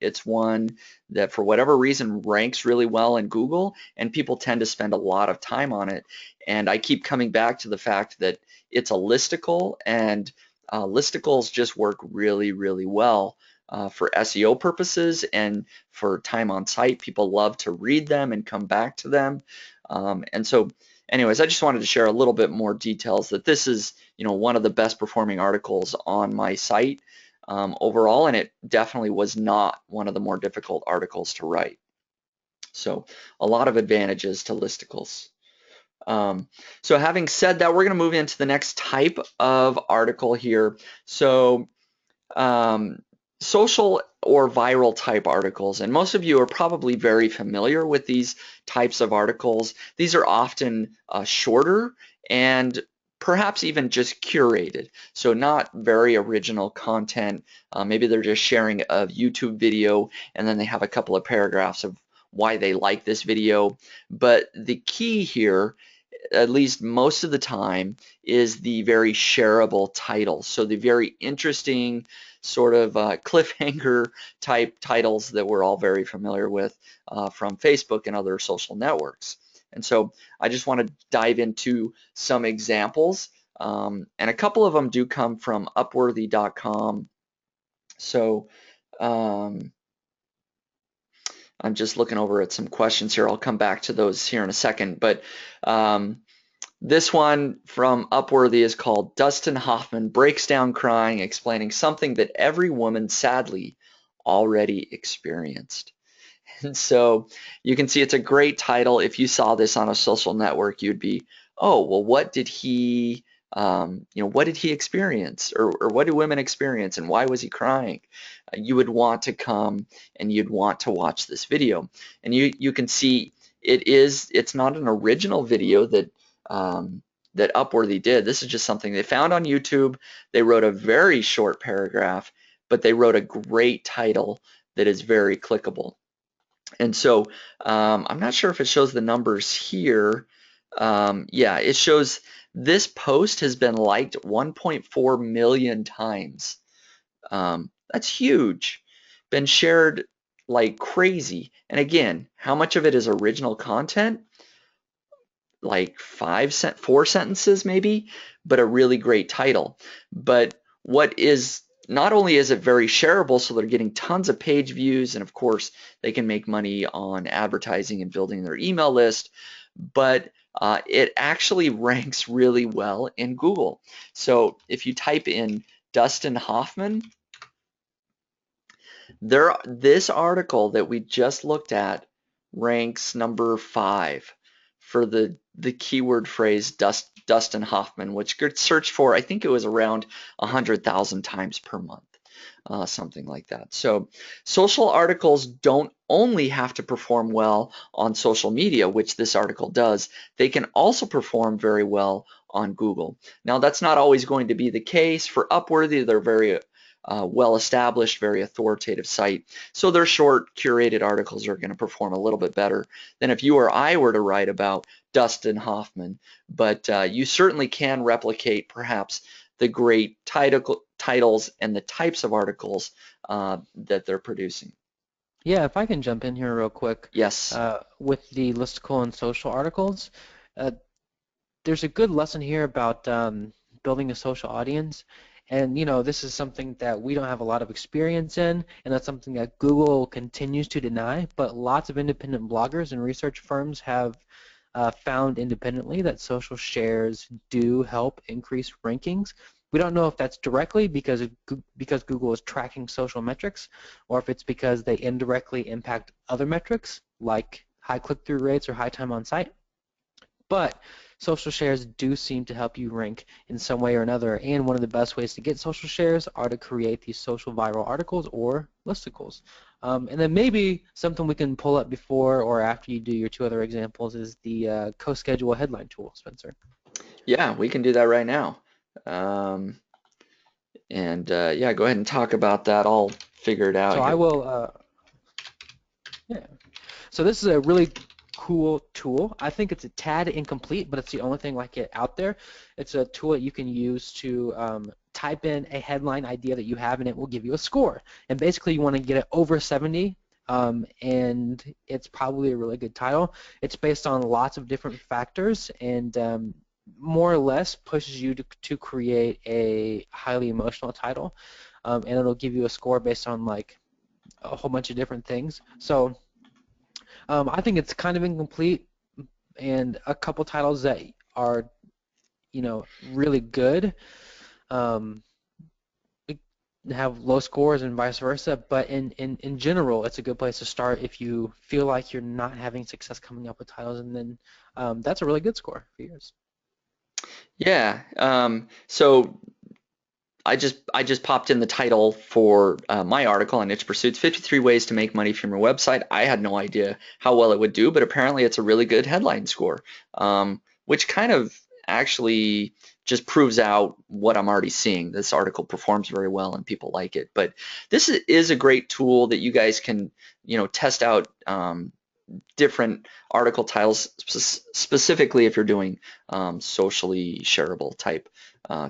It's one that for whatever reason ranks really well in Google, and people tend to spend a lot of time on it. And I keep coming back to the fact that it's a listicle, and listicles just work really, really well for SEO purposes and for time on site. People love to read them and come back to them. And so anyways, I just wanted to share a little bit more details that this is, one of the best performing articles on my site overall, and it definitely was not one of the more difficult articles to write. So a lot of advantages to listicles. So having said that, we're going to move into the next type of article here. So social or viral type articles, and most of you are probably very familiar with these types of articles. These are often shorter and perhaps even just curated, so not very original content. Maybe they're just sharing a YouTube video and then they have a couple of paragraphs of why they like this video. But the key here, at least most of the time, is the very shareable titles. So the very interesting sort of cliffhanger type titles that we're all very familiar with from Facebook and other social networks. And so I just want to dive into some examples, and a couple of them do come from Upworthy.com. So I'm just looking over at some questions here. I'll come back to those here in a second, but this one from Upworthy is called Dustin Hoffman Breaks Down Crying, Explaining Something That Every Woman Sadly Already Experienced. And so you can see it's a great title. If you saw this on a social network, you'd be, oh, well, what did he, what did he experience, or what do women experience, and why was he crying? You would want to come and you'd want to watch this video. And you can see it's not an original video that Upworthy did. This is just something they found on YouTube. They wrote a very short paragraph, but they wrote a great title that is very clickable. And so I'm not sure if it shows the numbers here. Yeah, it shows this post has been liked 1.4 million times. That's huge. Been shared like crazy. And again, how much of it is original content? Like 4 sentences maybe, but a really great title. But what is, not only is it very shareable, so they're getting tons of page views, and of course they can make money on advertising and building their email list, but it actually ranks really well in Google. So if you type in Dustin Hoffman, this article that we just looked at ranks #5 for the keyword phrase Dustin Hoffman, which gets searched for, I think it was around 100,000 times per month, something like that. So social articles don't only have to perform well on social media, which this article does. They can also perform very well on Google. Now, that's not always going to be the case. For Upworthy, they're very well-established, very authoritative site. So their short, curated articles are going to perform a little bit better than if you or I were to write about Dustin Hoffman. But you certainly can replicate perhaps the great titles and the types of articles that they're producing. Yeah, if I can jump in here real quick. Yes. With the listicle and social articles, there's a good lesson here about building a social audience. And this is something that we don't have a lot of experience in, and that's something that Google continues to deny. But lots of independent bloggers and research firms have found independently that social shares do help increase rankings. We don't know if that's directly because Google is tracking social metrics, or if it's because they indirectly impact other metrics like high click-through rates or high time on site. But social shares do seem to help you rank in some way or another, and one of the best ways to get social shares are to create these social viral articles or listicles. And then maybe something we can pull up before or after you do your two other examples is the co-schedule headline tool, Spencer. Yeah, we can do that right now. Yeah, go ahead and talk about that. I'll figure it out So here. I will, yeah. So this is a really cool tool. I think it's a tad incomplete, but it's the only thing like it out there. It's a tool that you can use to type in a headline idea that you have, and it will give you a score. And basically, you want to get it over 70, and it's probably a really good title. It's based on lots of different factors, and more or less pushes you to create a highly emotional title, and it'll give you a score based on like a whole bunch of different things. So I think it's kind of incomplete, and a couple titles that are, really good have low scores and vice versa. But in general, it's a good place to start if you feel like you're not having success coming up with titles, and then that's a really good score for yours. Yeah. So I just popped in the title for my article on Niche Pursuits, 53 Ways to Make Money from Your Website. I had no idea how well it would do, but apparently it's a really good headline score, which kind of actually just proves out what I'm already seeing. This article performs very well and people like it. But this is a great tool that you guys can, test out different article titles, specifically if you're doing socially shareable type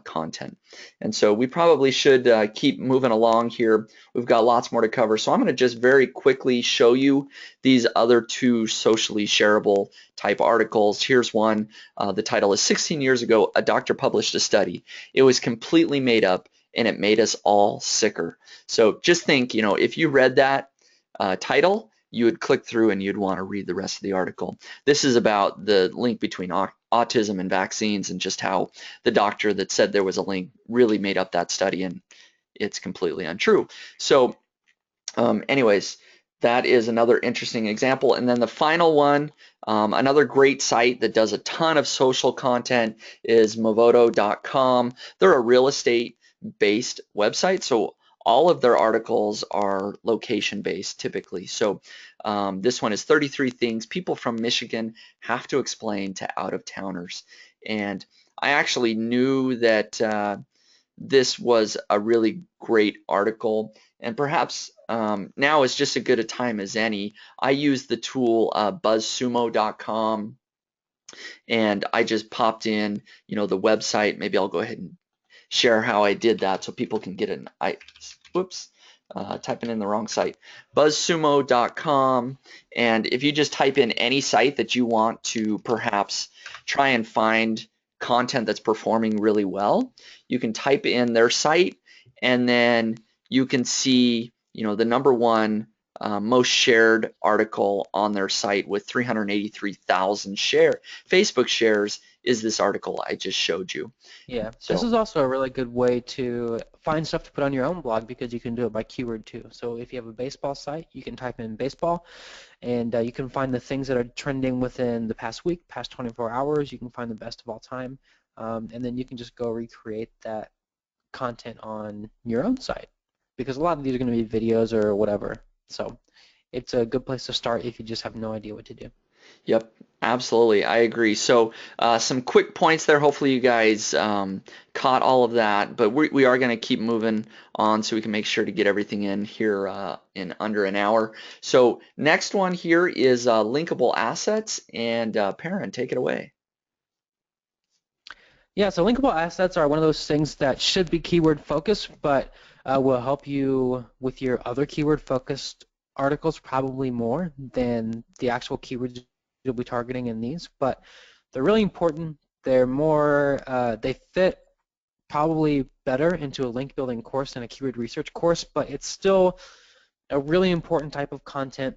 content. And so we probably should keep moving along here. We've got lots more to cover. So I'm going to just very quickly show you these other two socially shareable type articles. Here's one. The title is 16 years ago, a doctor published a study. It was completely made up and it made us all sicker. So just think, if you read that title, you would click through and you'd want to read the rest of the article. This is about the link between autism and vaccines and just how the doctor that said there was a link really made up that study, and it's completely untrue. So anyways, that is another interesting example. And then the final one, another great site that does a ton of social content is Movoto.com. They're a real estate based website, so all of their articles are location based typically. So this one is 33 things people from Michigan have to explain to out-of-towners. And I actually knew that this was a really great article, and perhaps now is just as good a time as any. I use the tool buzzsumo.com, and I just popped in, the website. Maybe I'll go ahead and share how I did that so people can get an typing in the wrong site, buzzsumo.com. And if you just type in any site that you want to perhaps try and find content that's performing really well, you can type in their site, and then you can see the number one most shared article on their site with 383,000 Facebook shares is this article I just showed you. Yeah, So this is also a really good way to find stuff to put on your own blog because you can do it by keyword too. So if you have a baseball site, you can type in baseball, and you can find the things that are trending within the past week, past 24 hours. You can find the best of all time, and then you can just go recreate that content on your own site because a lot of these are going to be videos or whatever. So it's a good place to start if you just have no idea what to do. Yep, absolutely. I agree. So some quick points there. Hopefully you guys caught all of that, but we are going to keep moving on so we can make sure to get everything in here in under an hour. So next one here is linkable assets, and Perrin, take it away. Yeah, so linkable assets are one of those things that should be keyword focused, but will help you with your other keyword focused articles probably more than the actual keywords you'll be targeting in these. But they're really important. They're more, they fit probably better into a link building course than a keyword research course, but it's still a really important type of content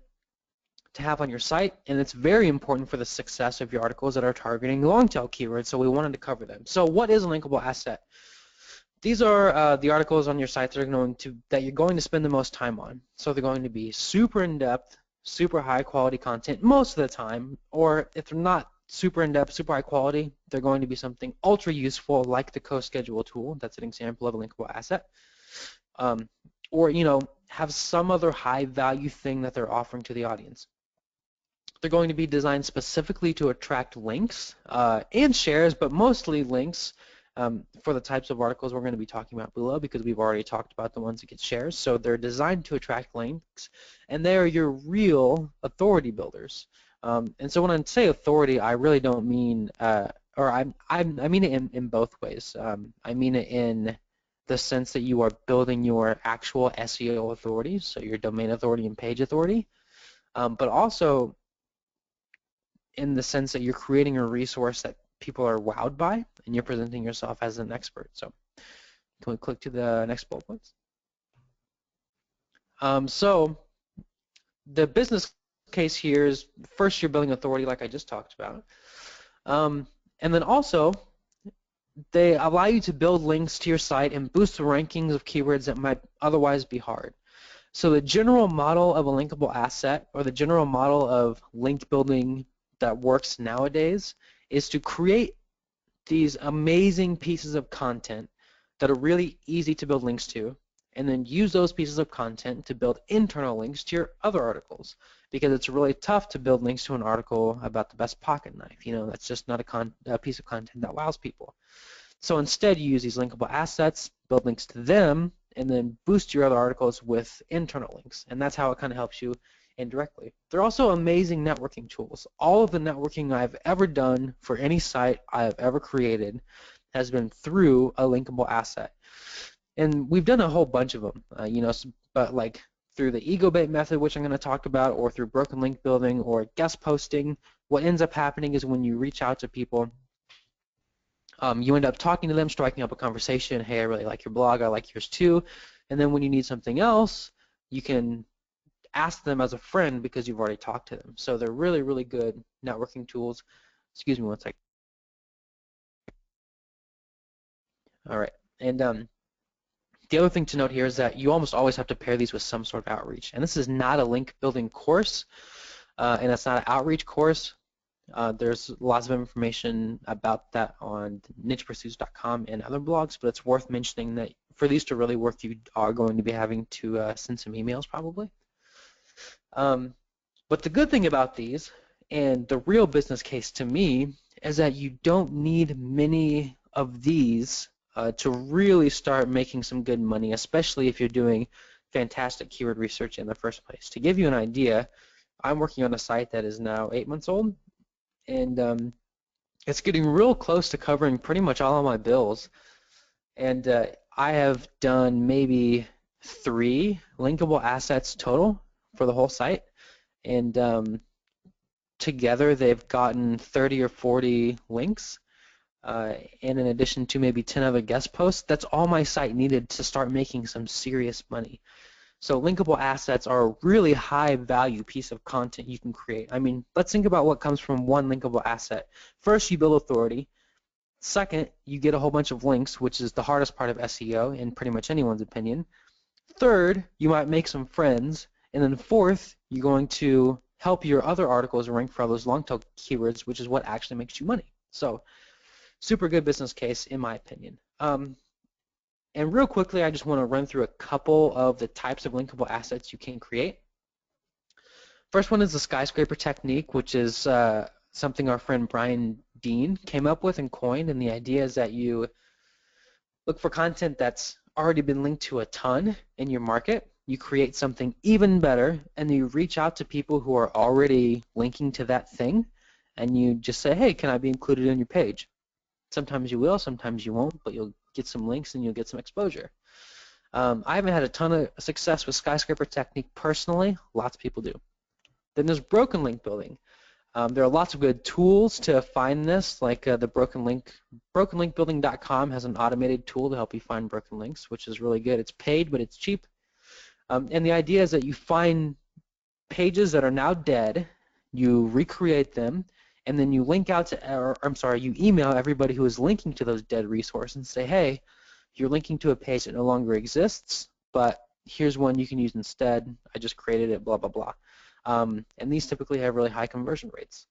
to have on your site, and it's very important for the success of your articles that are targeting long tail keywords, so we wanted to cover them. So what is a linkable asset? These are the articles on your site that you're going to spend the most time on. So they're going to be super in-depth, super high quality content most of the time, or if they're not super in-depth, super high quality, they're going to be something ultra useful like the CoSchedule tool. That's an example of a linkable asset. Or have some other high value thing that they're offering to the audience. They're going to be designed specifically to attract links and shares, but mostly links for the types of articles we're going to be talking about below, because we've already talked about the ones that get shares. So they're designed to attract links, and they are your real authority builders. And so when I say authority, I really don't mean, I mean it in both ways. I mean it in the sense that you are building your actual SEO authority, so your domain authority and page authority, but also in the sense that you're creating a resource that people are wowed by, and you're presenting yourself as an expert. So can we click to the next bullet points? So the business case here is, first, you're building authority like I just talked about, and then also they allow you to build links to your site and boost the rankings of keywords that might otherwise be hard. So the general model of a linkable asset, or the general model of link building that works nowadays, is to create these amazing pieces of content that are really easy to build links to, and then use those pieces of content to build internal links to your other articles, because it's really tough to build links to an article about the best pocket knife. That's just not a piece of content that wows people. So instead, you use these linkable assets, build links to them, and then boost your other articles with internal links, and that's how it kind of helps you indirectly. They're also amazing networking tools. All of the networking I've ever done for any site I've ever created has been through a linkable asset, and we've done a whole bunch of them. But like through the ego bait method, which I'm going to talk about, or through broken link building or guest posting, what ends up happening is when you reach out to people, you end up talking to them, striking up a conversation. Hey, I really like your blog. I like yours too. And then when you need something else, you can ask them as a friend because you've already talked to them. So they're really, really good networking tools. Excuse me one second. All right. And the other thing to note here is that you almost always have to pair these with some sort of outreach. And this is not a link building course, and it's not an outreach course. There's lots of information about that on nichepursuits.com and other blogs, but it's worth mentioning that for these to really work, you are going to be having to send some emails probably. But the good thing about these, and the real business case to me, is that you don't need many of these to really start making some good money, especially if you're doing fantastic keyword research in the first place. To give you an idea, I'm working on a site that is now 8 months old, and it's getting real close to covering pretty much all of my bills. And I have done maybe 3 linkable assets total for the whole site, and together they've gotten 30 or 40 links, and in addition to maybe 10 other guest posts. That's all my site needed to start making some serious money. So linkable assets are a really high value piece of content you can create. I mean, let's think about what comes from one linkable asset. First, you build authority. Second, you get a whole bunch of links, which is the hardest part of SEO in pretty much anyone's opinion. Third, you might make some friends. And then fourth, you're going to help your other articles rank for all those long tail keywords, which is what actually makes you money. So super good business case in my opinion. And real quickly, I just want to run through a couple of the types of linkable assets you can create. First one is the skyscraper technique, which is something our friend Brian Dean came up with and coined, and the idea is that you look for content that's already been linked to a ton in your market, you create something even better, and you reach out to people who are already linking to that thing, and you just say, hey, can I be included in your page? Sometimes you will, sometimes you won't, but you'll get some links and you'll get some exposure. I haven't had a ton of success with skyscraper technique personally. Lots of people do. Then there's broken link building. There are lots of good tools to find this, like the Broken Link. BrokenLinkBuilding.com has an automated tool to help you find broken links, which is really good. It's paid, but it's cheap. And the idea is that you find pages that are now dead, you recreate them, and then you link out to, or I'm sorry, you email everybody who is linking to those dead resources and say, hey, you're linking to a page that no longer exists, but here's one you can use instead. I just created it, blah, blah, blah. And these typically have really high conversion rates.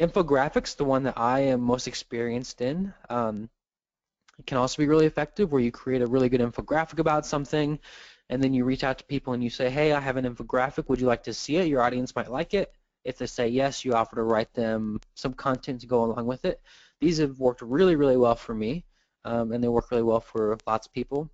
Infographics, the one that I am most experienced in, it can also be really effective, where you create a really good infographic about something, and then you reach out to people and you say, hey, I have an infographic, would you like to see it? Your audience might like it. If they say yes, you offer to write them some content to go along with it. These have worked really, really well for me, and they work really well for lots of people.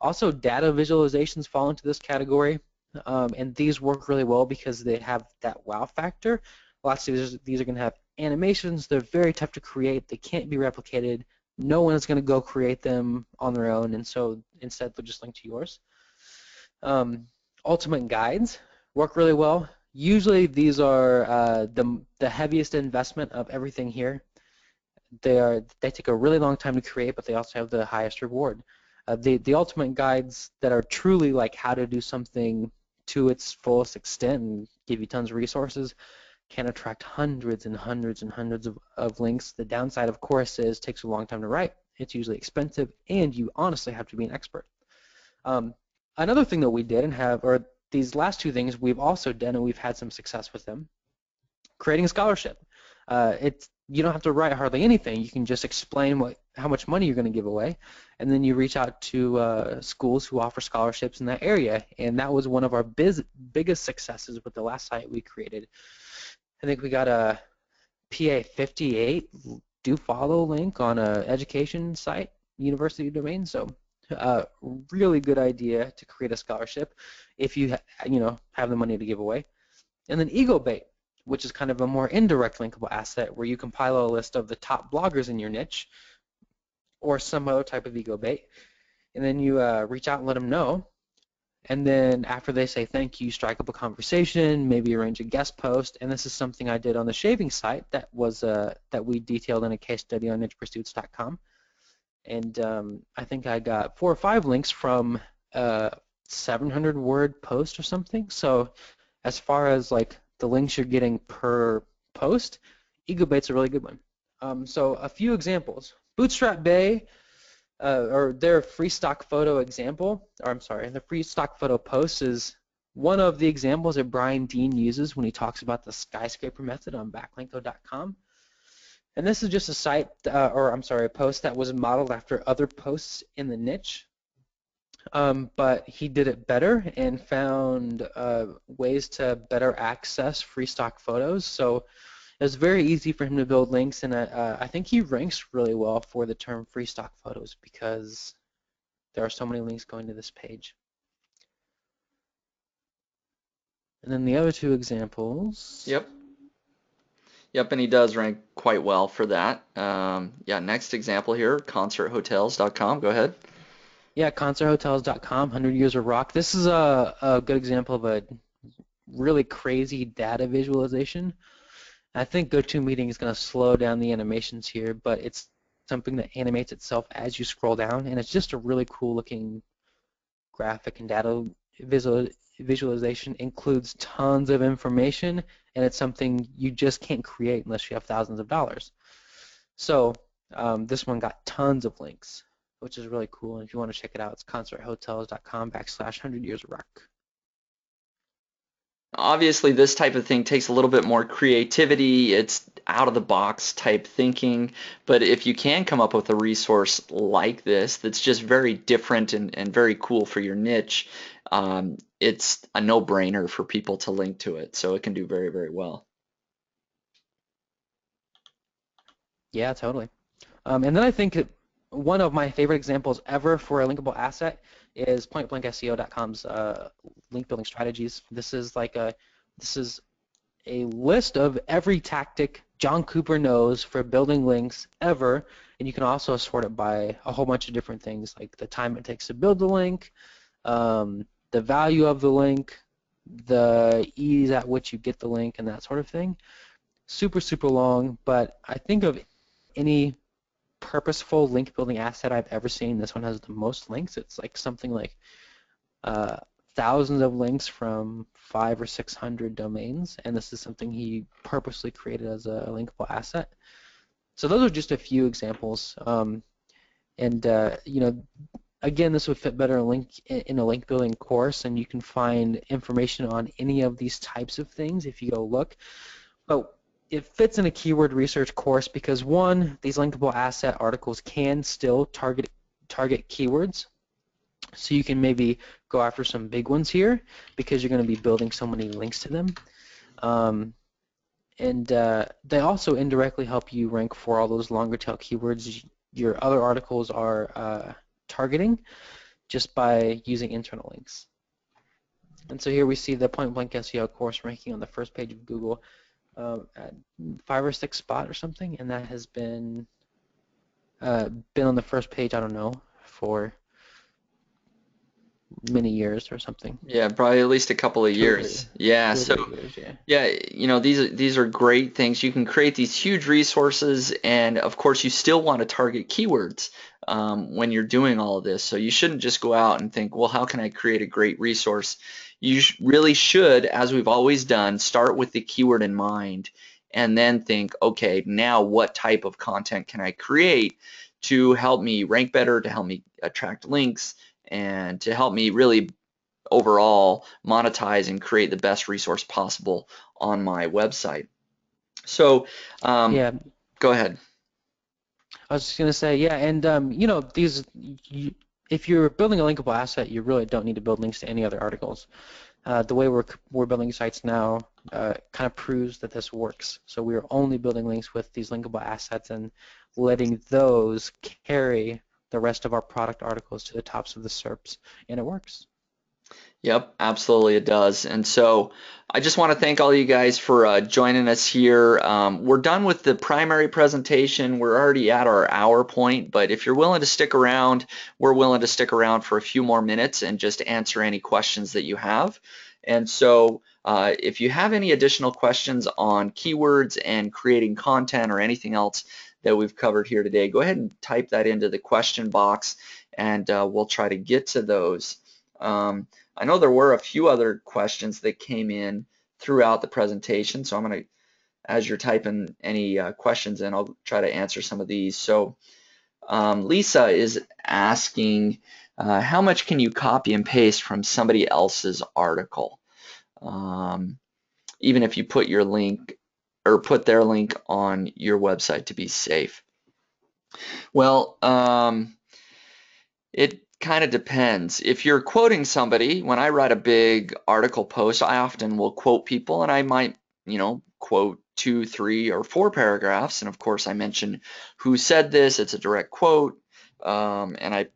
Also, data visualizations fall into this category, and these work really well because they have that wow factor. Lots of these are going to have animations. They're very tough to create. They can't be replicated. No one is going to go create them on their own, and so instead they'll just link to yours. Ultimate guides work really well. Usually these are the heaviest investment of everything here. They take a really long time to create, but they also have the highest reward. The ultimate guides that are truly like how to do something to its fullest extent and give you tons of resources can attract hundreds and hundreds and hundreds of links. The downside, of course, is it takes a long time to write. It's usually expensive, and you honestly have to be an expert. Another thing that we did and have, or these last two things we've also done and we've had some success with them, creating a scholarship. You don't have to write hardly anything. You can just explain how much money you're going to give away, and then you reach out to schools who offer scholarships in that area. And that was one of our biggest successes with the last site we created. I think we got a PA 58 do follow link on an education site, university domain. So really good idea to create a scholarship if you have the money to give away. And then EgoBait, which is kind of a more indirect linkable asset where you compile a list of the top bloggers in your niche or some other type of EgoBait, and then you reach out and let them know. And then after they say thank you, strike up a conversation, maybe arrange a guest post. And this is something I did on the shaving site that we detailed in a case study on nichepursuits.com. And I think I got 4 or 5 links from 700-word post or something. So as far as like the links you're getting per post, EgoBait's a really good one. So a few examples. Bootstrap Bay, or their free stock photo example, or I'm sorry, the free stock photo post is one of the examples that Brian Dean uses when he talks about the skyscraper method on backlinko.com. And this is just a site, a post that was modeled after other posts in the niche, but he did it better and found ways to better access free stock photos. So it was very easy for him to build links, and I think he ranks really well for the term free stock photos because there are so many links going to this page. And then the other 2 examples. Yep, and he does rank quite well for that. Yeah, next example here, concerthotels.com. Go ahead. Yeah, concerthotels.com, 100 Years of Rock. This is a good example of a really crazy data visualization. I think GoToMeeting is going to slow down the animations here, but it's something that animates itself as you scroll down, and it's just a really cool looking graphic, and data visualization includes tons of information, and it's something you just can't create unless you have thousands of dollars. So this one got tons of links, which is really cool, and if you want to check it out, it's concerthotels.com/100 Years of Rock. Obviously, this type of thing takes a little bit more creativity. It's out-of-the-box type thinking. But if you can come up with a resource like this that's just very different and very cool for your niche, it's a no-brainer for people to link to it. So it can do very, very well. Yeah, totally. And then I think one of my favorite examples ever for a linkable asset is pointblankseo.com's link building strategies. This is a list of every tactic John Cooper knows for building links ever, and you can also sort it by a whole bunch of different things like the time it takes to build the link, the value of the link, the ease at which you get the link, and that sort of thing. super, super long, but I think of any purposeful link building asset I've ever seen, this one has the most links. It's like something like uh, thousands of links from 500 or 600 domains, and this is something he purposely created as a linkable asset. So those are just a few examples. And you know, again, this would fit better in a link building course, and you can find information on any of these types of things if you go look. But it fits in a keyword research course because one, these linkable asset articles can still target keywords. So you can maybe go after some big ones here because you're going to be building so many links to them. And they also indirectly help you rank for all those longer tail keywords your other articles are targeting just by using internal links. And so here we see the Point Blank SEO course ranking on the first page of Google at 5 or 6 spot or something, and that has been on the first page, I don't know, for many years or something. Yeah, probably at least a couple of years. Yeah, so Years, yeah. yeah, you know, these are great things. You can create these huge resources, and of course, you still want to target keywords when you're doing all of this. So you shouldn't just go out and think, well, how can I create a great resource? You really should, as we've always done, start with the keyword in mind, and then think, okay, now what type of content can I create to help me rank better, to help me attract links, and to help me really overall monetize and create the best resource possible on my website. So Yeah, go ahead. I was just gonna say, yeah, and you know, if you're building a linkable asset, you really don't need to build links to any other articles. The way we're building sites now kind of proves that this works. So we're only building links with these linkable assets and letting those carry the rest of our product articles to the tops of the SERPs, and it works. Yep, absolutely it does. And so I just want to thank all you guys for joining us here. We're done with the primary presentation. We're already at our hour point, but if you're willing to stick around, we're willing to stick around for a few more minutes and just answer any questions that you have. And so if you have any additional questions on keywords and creating content or anything else that we've covered here today, go ahead and type that into the question box, and we'll try to get to those. I know there were a few other questions that came in throughout the presentation, so I'm going to, as you're typing any questions in, I'll try to answer some of these. So Lisa is asking, how much can you copy and paste from somebody else's article, even if you put your link or put their link on your website to be safe? Well, it kind of depends. If you're quoting somebody, when I write a big article post, I often will quote people, and I might, you know, quote 2, 3, or 4 paragraphs. And of course, I mention who said this. It's a direct quote, and I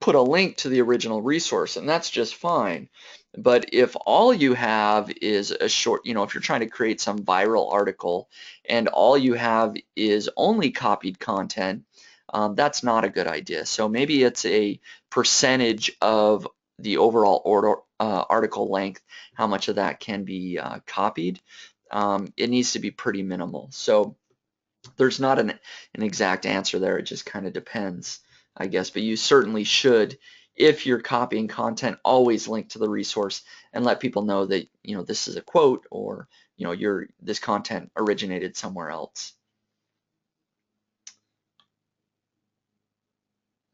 put a link to the original resource, and that's just fine. But if all you have is a short, you know, if you're trying to create some viral article and all you have is only copied content, that's not a good idea. So maybe it's a percentage of the overall article length, how much of that can be copied. It needs to be pretty minimal. So there's not an exact answer there. It just kind of depends, I guess. But you certainly should, if you're copying content, always link to the resource and let people know that, you know, this is a quote, or, you know, this content originated somewhere else.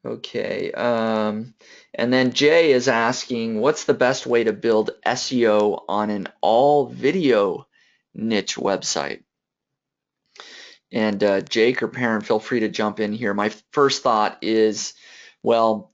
Okay, and then Jay is asking, what's the best way to build SEO on an all video niche website? And Jake or Perrin, feel free to jump in here. My first thought is, well,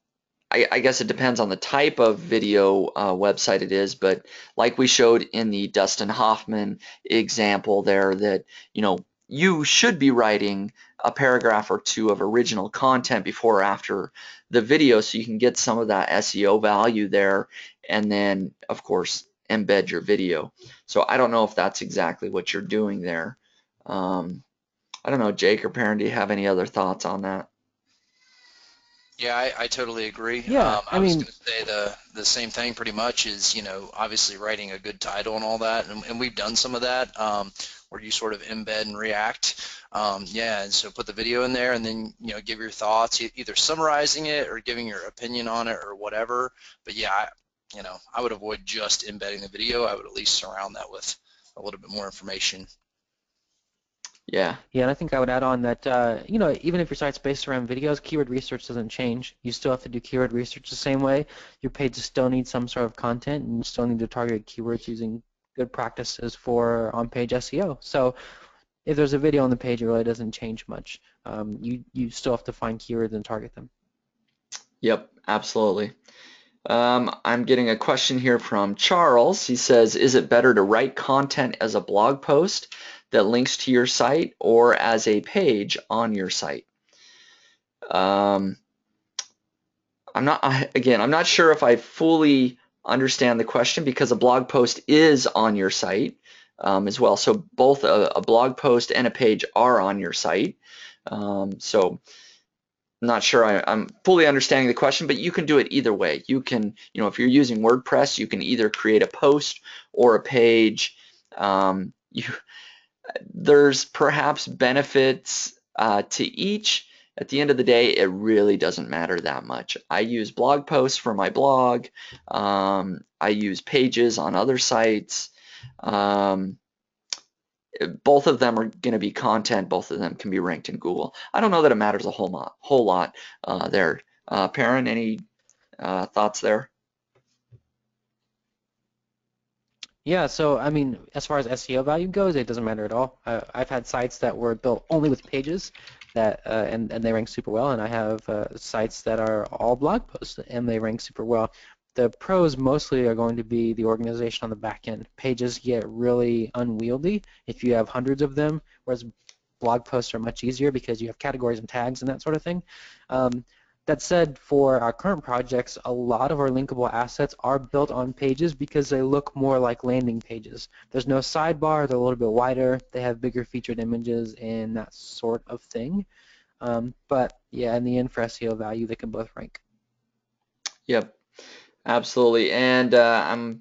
I guess it depends on the type of video website it is, but like we showed in the Dustin Hoffman example there, that, you know, you should be writing a paragraph or two of original content before or after the video so you can get some of that SEO value there, and then of course embed your video. So I don't know if that's exactly what you're doing there. I don't know, Jake or Perrin, do you have any other thoughts on that? Yeah, I totally agree. Yeah, I was going to say the same thing pretty much is, you know, obviously writing a good title and all that, and we've done some of that. where you sort of embed and react. Yeah, and so put the video in there and then, give your thoughts, either summarizing it or giving your opinion on it or whatever. But yeah, I would avoid just embedding the video. I would at least surround that with a little bit more information. Yeah. Yeah, and I think I would add on that, even if your site's based around videos, keyword research doesn't change. You still have to do keyword research the same way. Your pages still need some sort of content, and you still need to target keywords using good practices for on-page SEO. So if there's a video on the page, it really doesn't change much. You still have to find keywords and target them. Yep, absolutely. I'm getting a question here from Charles. He says, is it better to write content as a blog post that links to your site or as a page on your site? I'm not sure if I fully understand the question, because a blog post is on your site as well. So both a blog post and a page are on your site. So I'm not sure I'm fully understanding the question, but you can do it either way. You can, if you're using WordPress, you can either create a post or a page. There's perhaps benefits to each. At the end of the day, it really doesn't matter that much. I use blog posts for my blog. I use pages on other sites. Both of them are going to be content. Both of them can be ranked in Google. I don't know that it matters a whole lot there. Perrin, any thoughts there? Yeah, so I mean, as far as SEO value goes, it doesn't matter at all. I've had sites that were built only with pages that and they rank super well, and I have sites that are all blog posts and they rank super well. The pros mostly are going to be the organization on the back end. Pages get really unwieldy if you have hundreds of them, whereas blog posts are much easier because you have categories and tags and that sort of thing. That said, for our current projects, a lot of our linkable assets are built on pages because they look more like landing pages. There's no sidebar, they're a little bit wider, they have bigger featured images and that sort of thing. But yeah, in the end, for SEO value, they can both rank. Yep, absolutely. And I've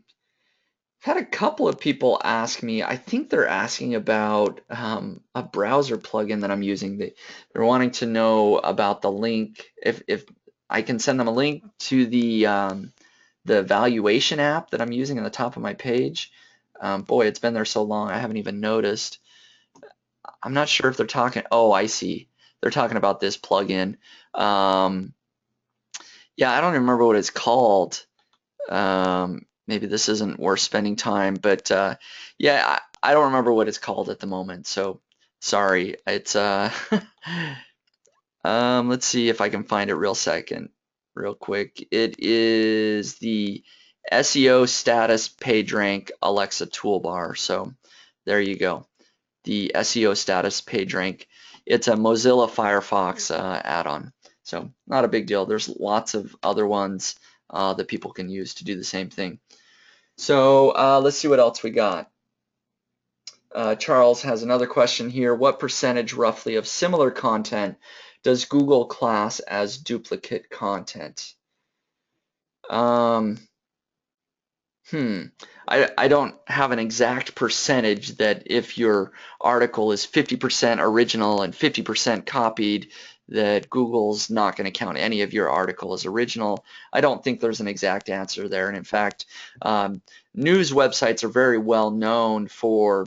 had a couple of people ask me, I think they're asking about a browser plugin that I'm using. They're wanting to know about the link, if I can send them a link to the valuation app that I'm using on the top of my page. Boy, it's been there so long, I haven't even noticed. I'm not sure if they're talking, oh, I see. They're talking about this plugin. Yeah, I don't remember what it's called. Maybe this isn't worth spending time, but yeah, I don't remember what it's called at the moment, so sorry. It's let's see if I can find it real quick. It is the SEO status PageRank Alexa toolbar. So there you go. The SEO status PageRank. It's a Mozilla Firefox add-on. So not a big deal. There's lots of other ones that people can use to do the same thing. So let's see what else we got. Charles has another question here. What percentage roughly of similar content does Google class as duplicate content? I don't have an exact percentage that if your article is 50% original and 50% copied, that Google's not going to count any of your article as original. I don't think there's an exact answer there. And in fact, news websites are very well known for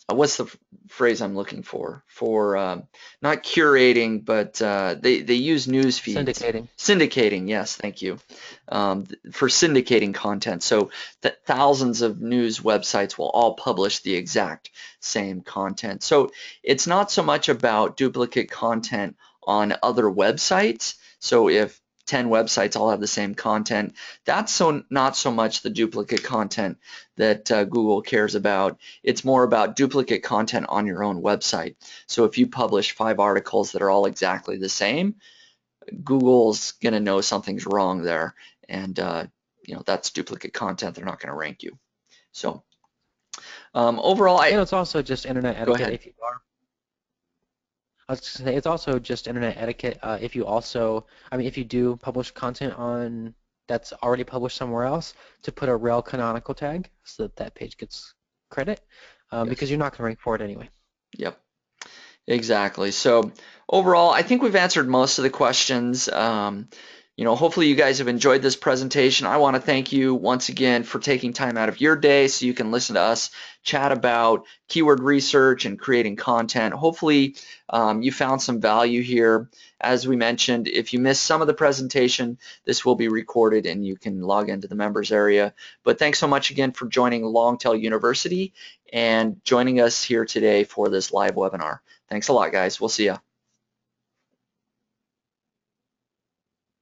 what's the phrase I'm looking for? Not curating, but they use news feeds. Syndicating. Syndicating, yes, thank you. For syndicating content, so that thousands of news websites will all publish the exact same content. So it's not so much about duplicate content on other websites. So if 10 websites all have the same content, that's not so much the duplicate content that Google cares about. It's more about duplicate content on your own website. So if you publish 5 articles that are all exactly the same, Google's going to know something's wrong there, and that's duplicate content. They're not going to rank you. So overall, it's also just internet etiquette. Go ahead. If you are. I was going to say, it's also just internet etiquette. If you do publish content on that's already published somewhere else to put a rel canonical tag so that that page gets credit because you're not going to rank for it anyway. Yep, exactly. So overall, I think we've answered most of the questions. Hopefully you guys have enjoyed this presentation. I want to thank you once again for taking time out of your day so you can listen to us chat about keyword research and creating content. Hopefully you found some value here. As we mentioned, if you missed some of the presentation, this will be recorded and you can log into the members area. But thanks so much again for joining Longtail University and joining us here today for this live webinar. Thanks a lot, guys. We'll see you.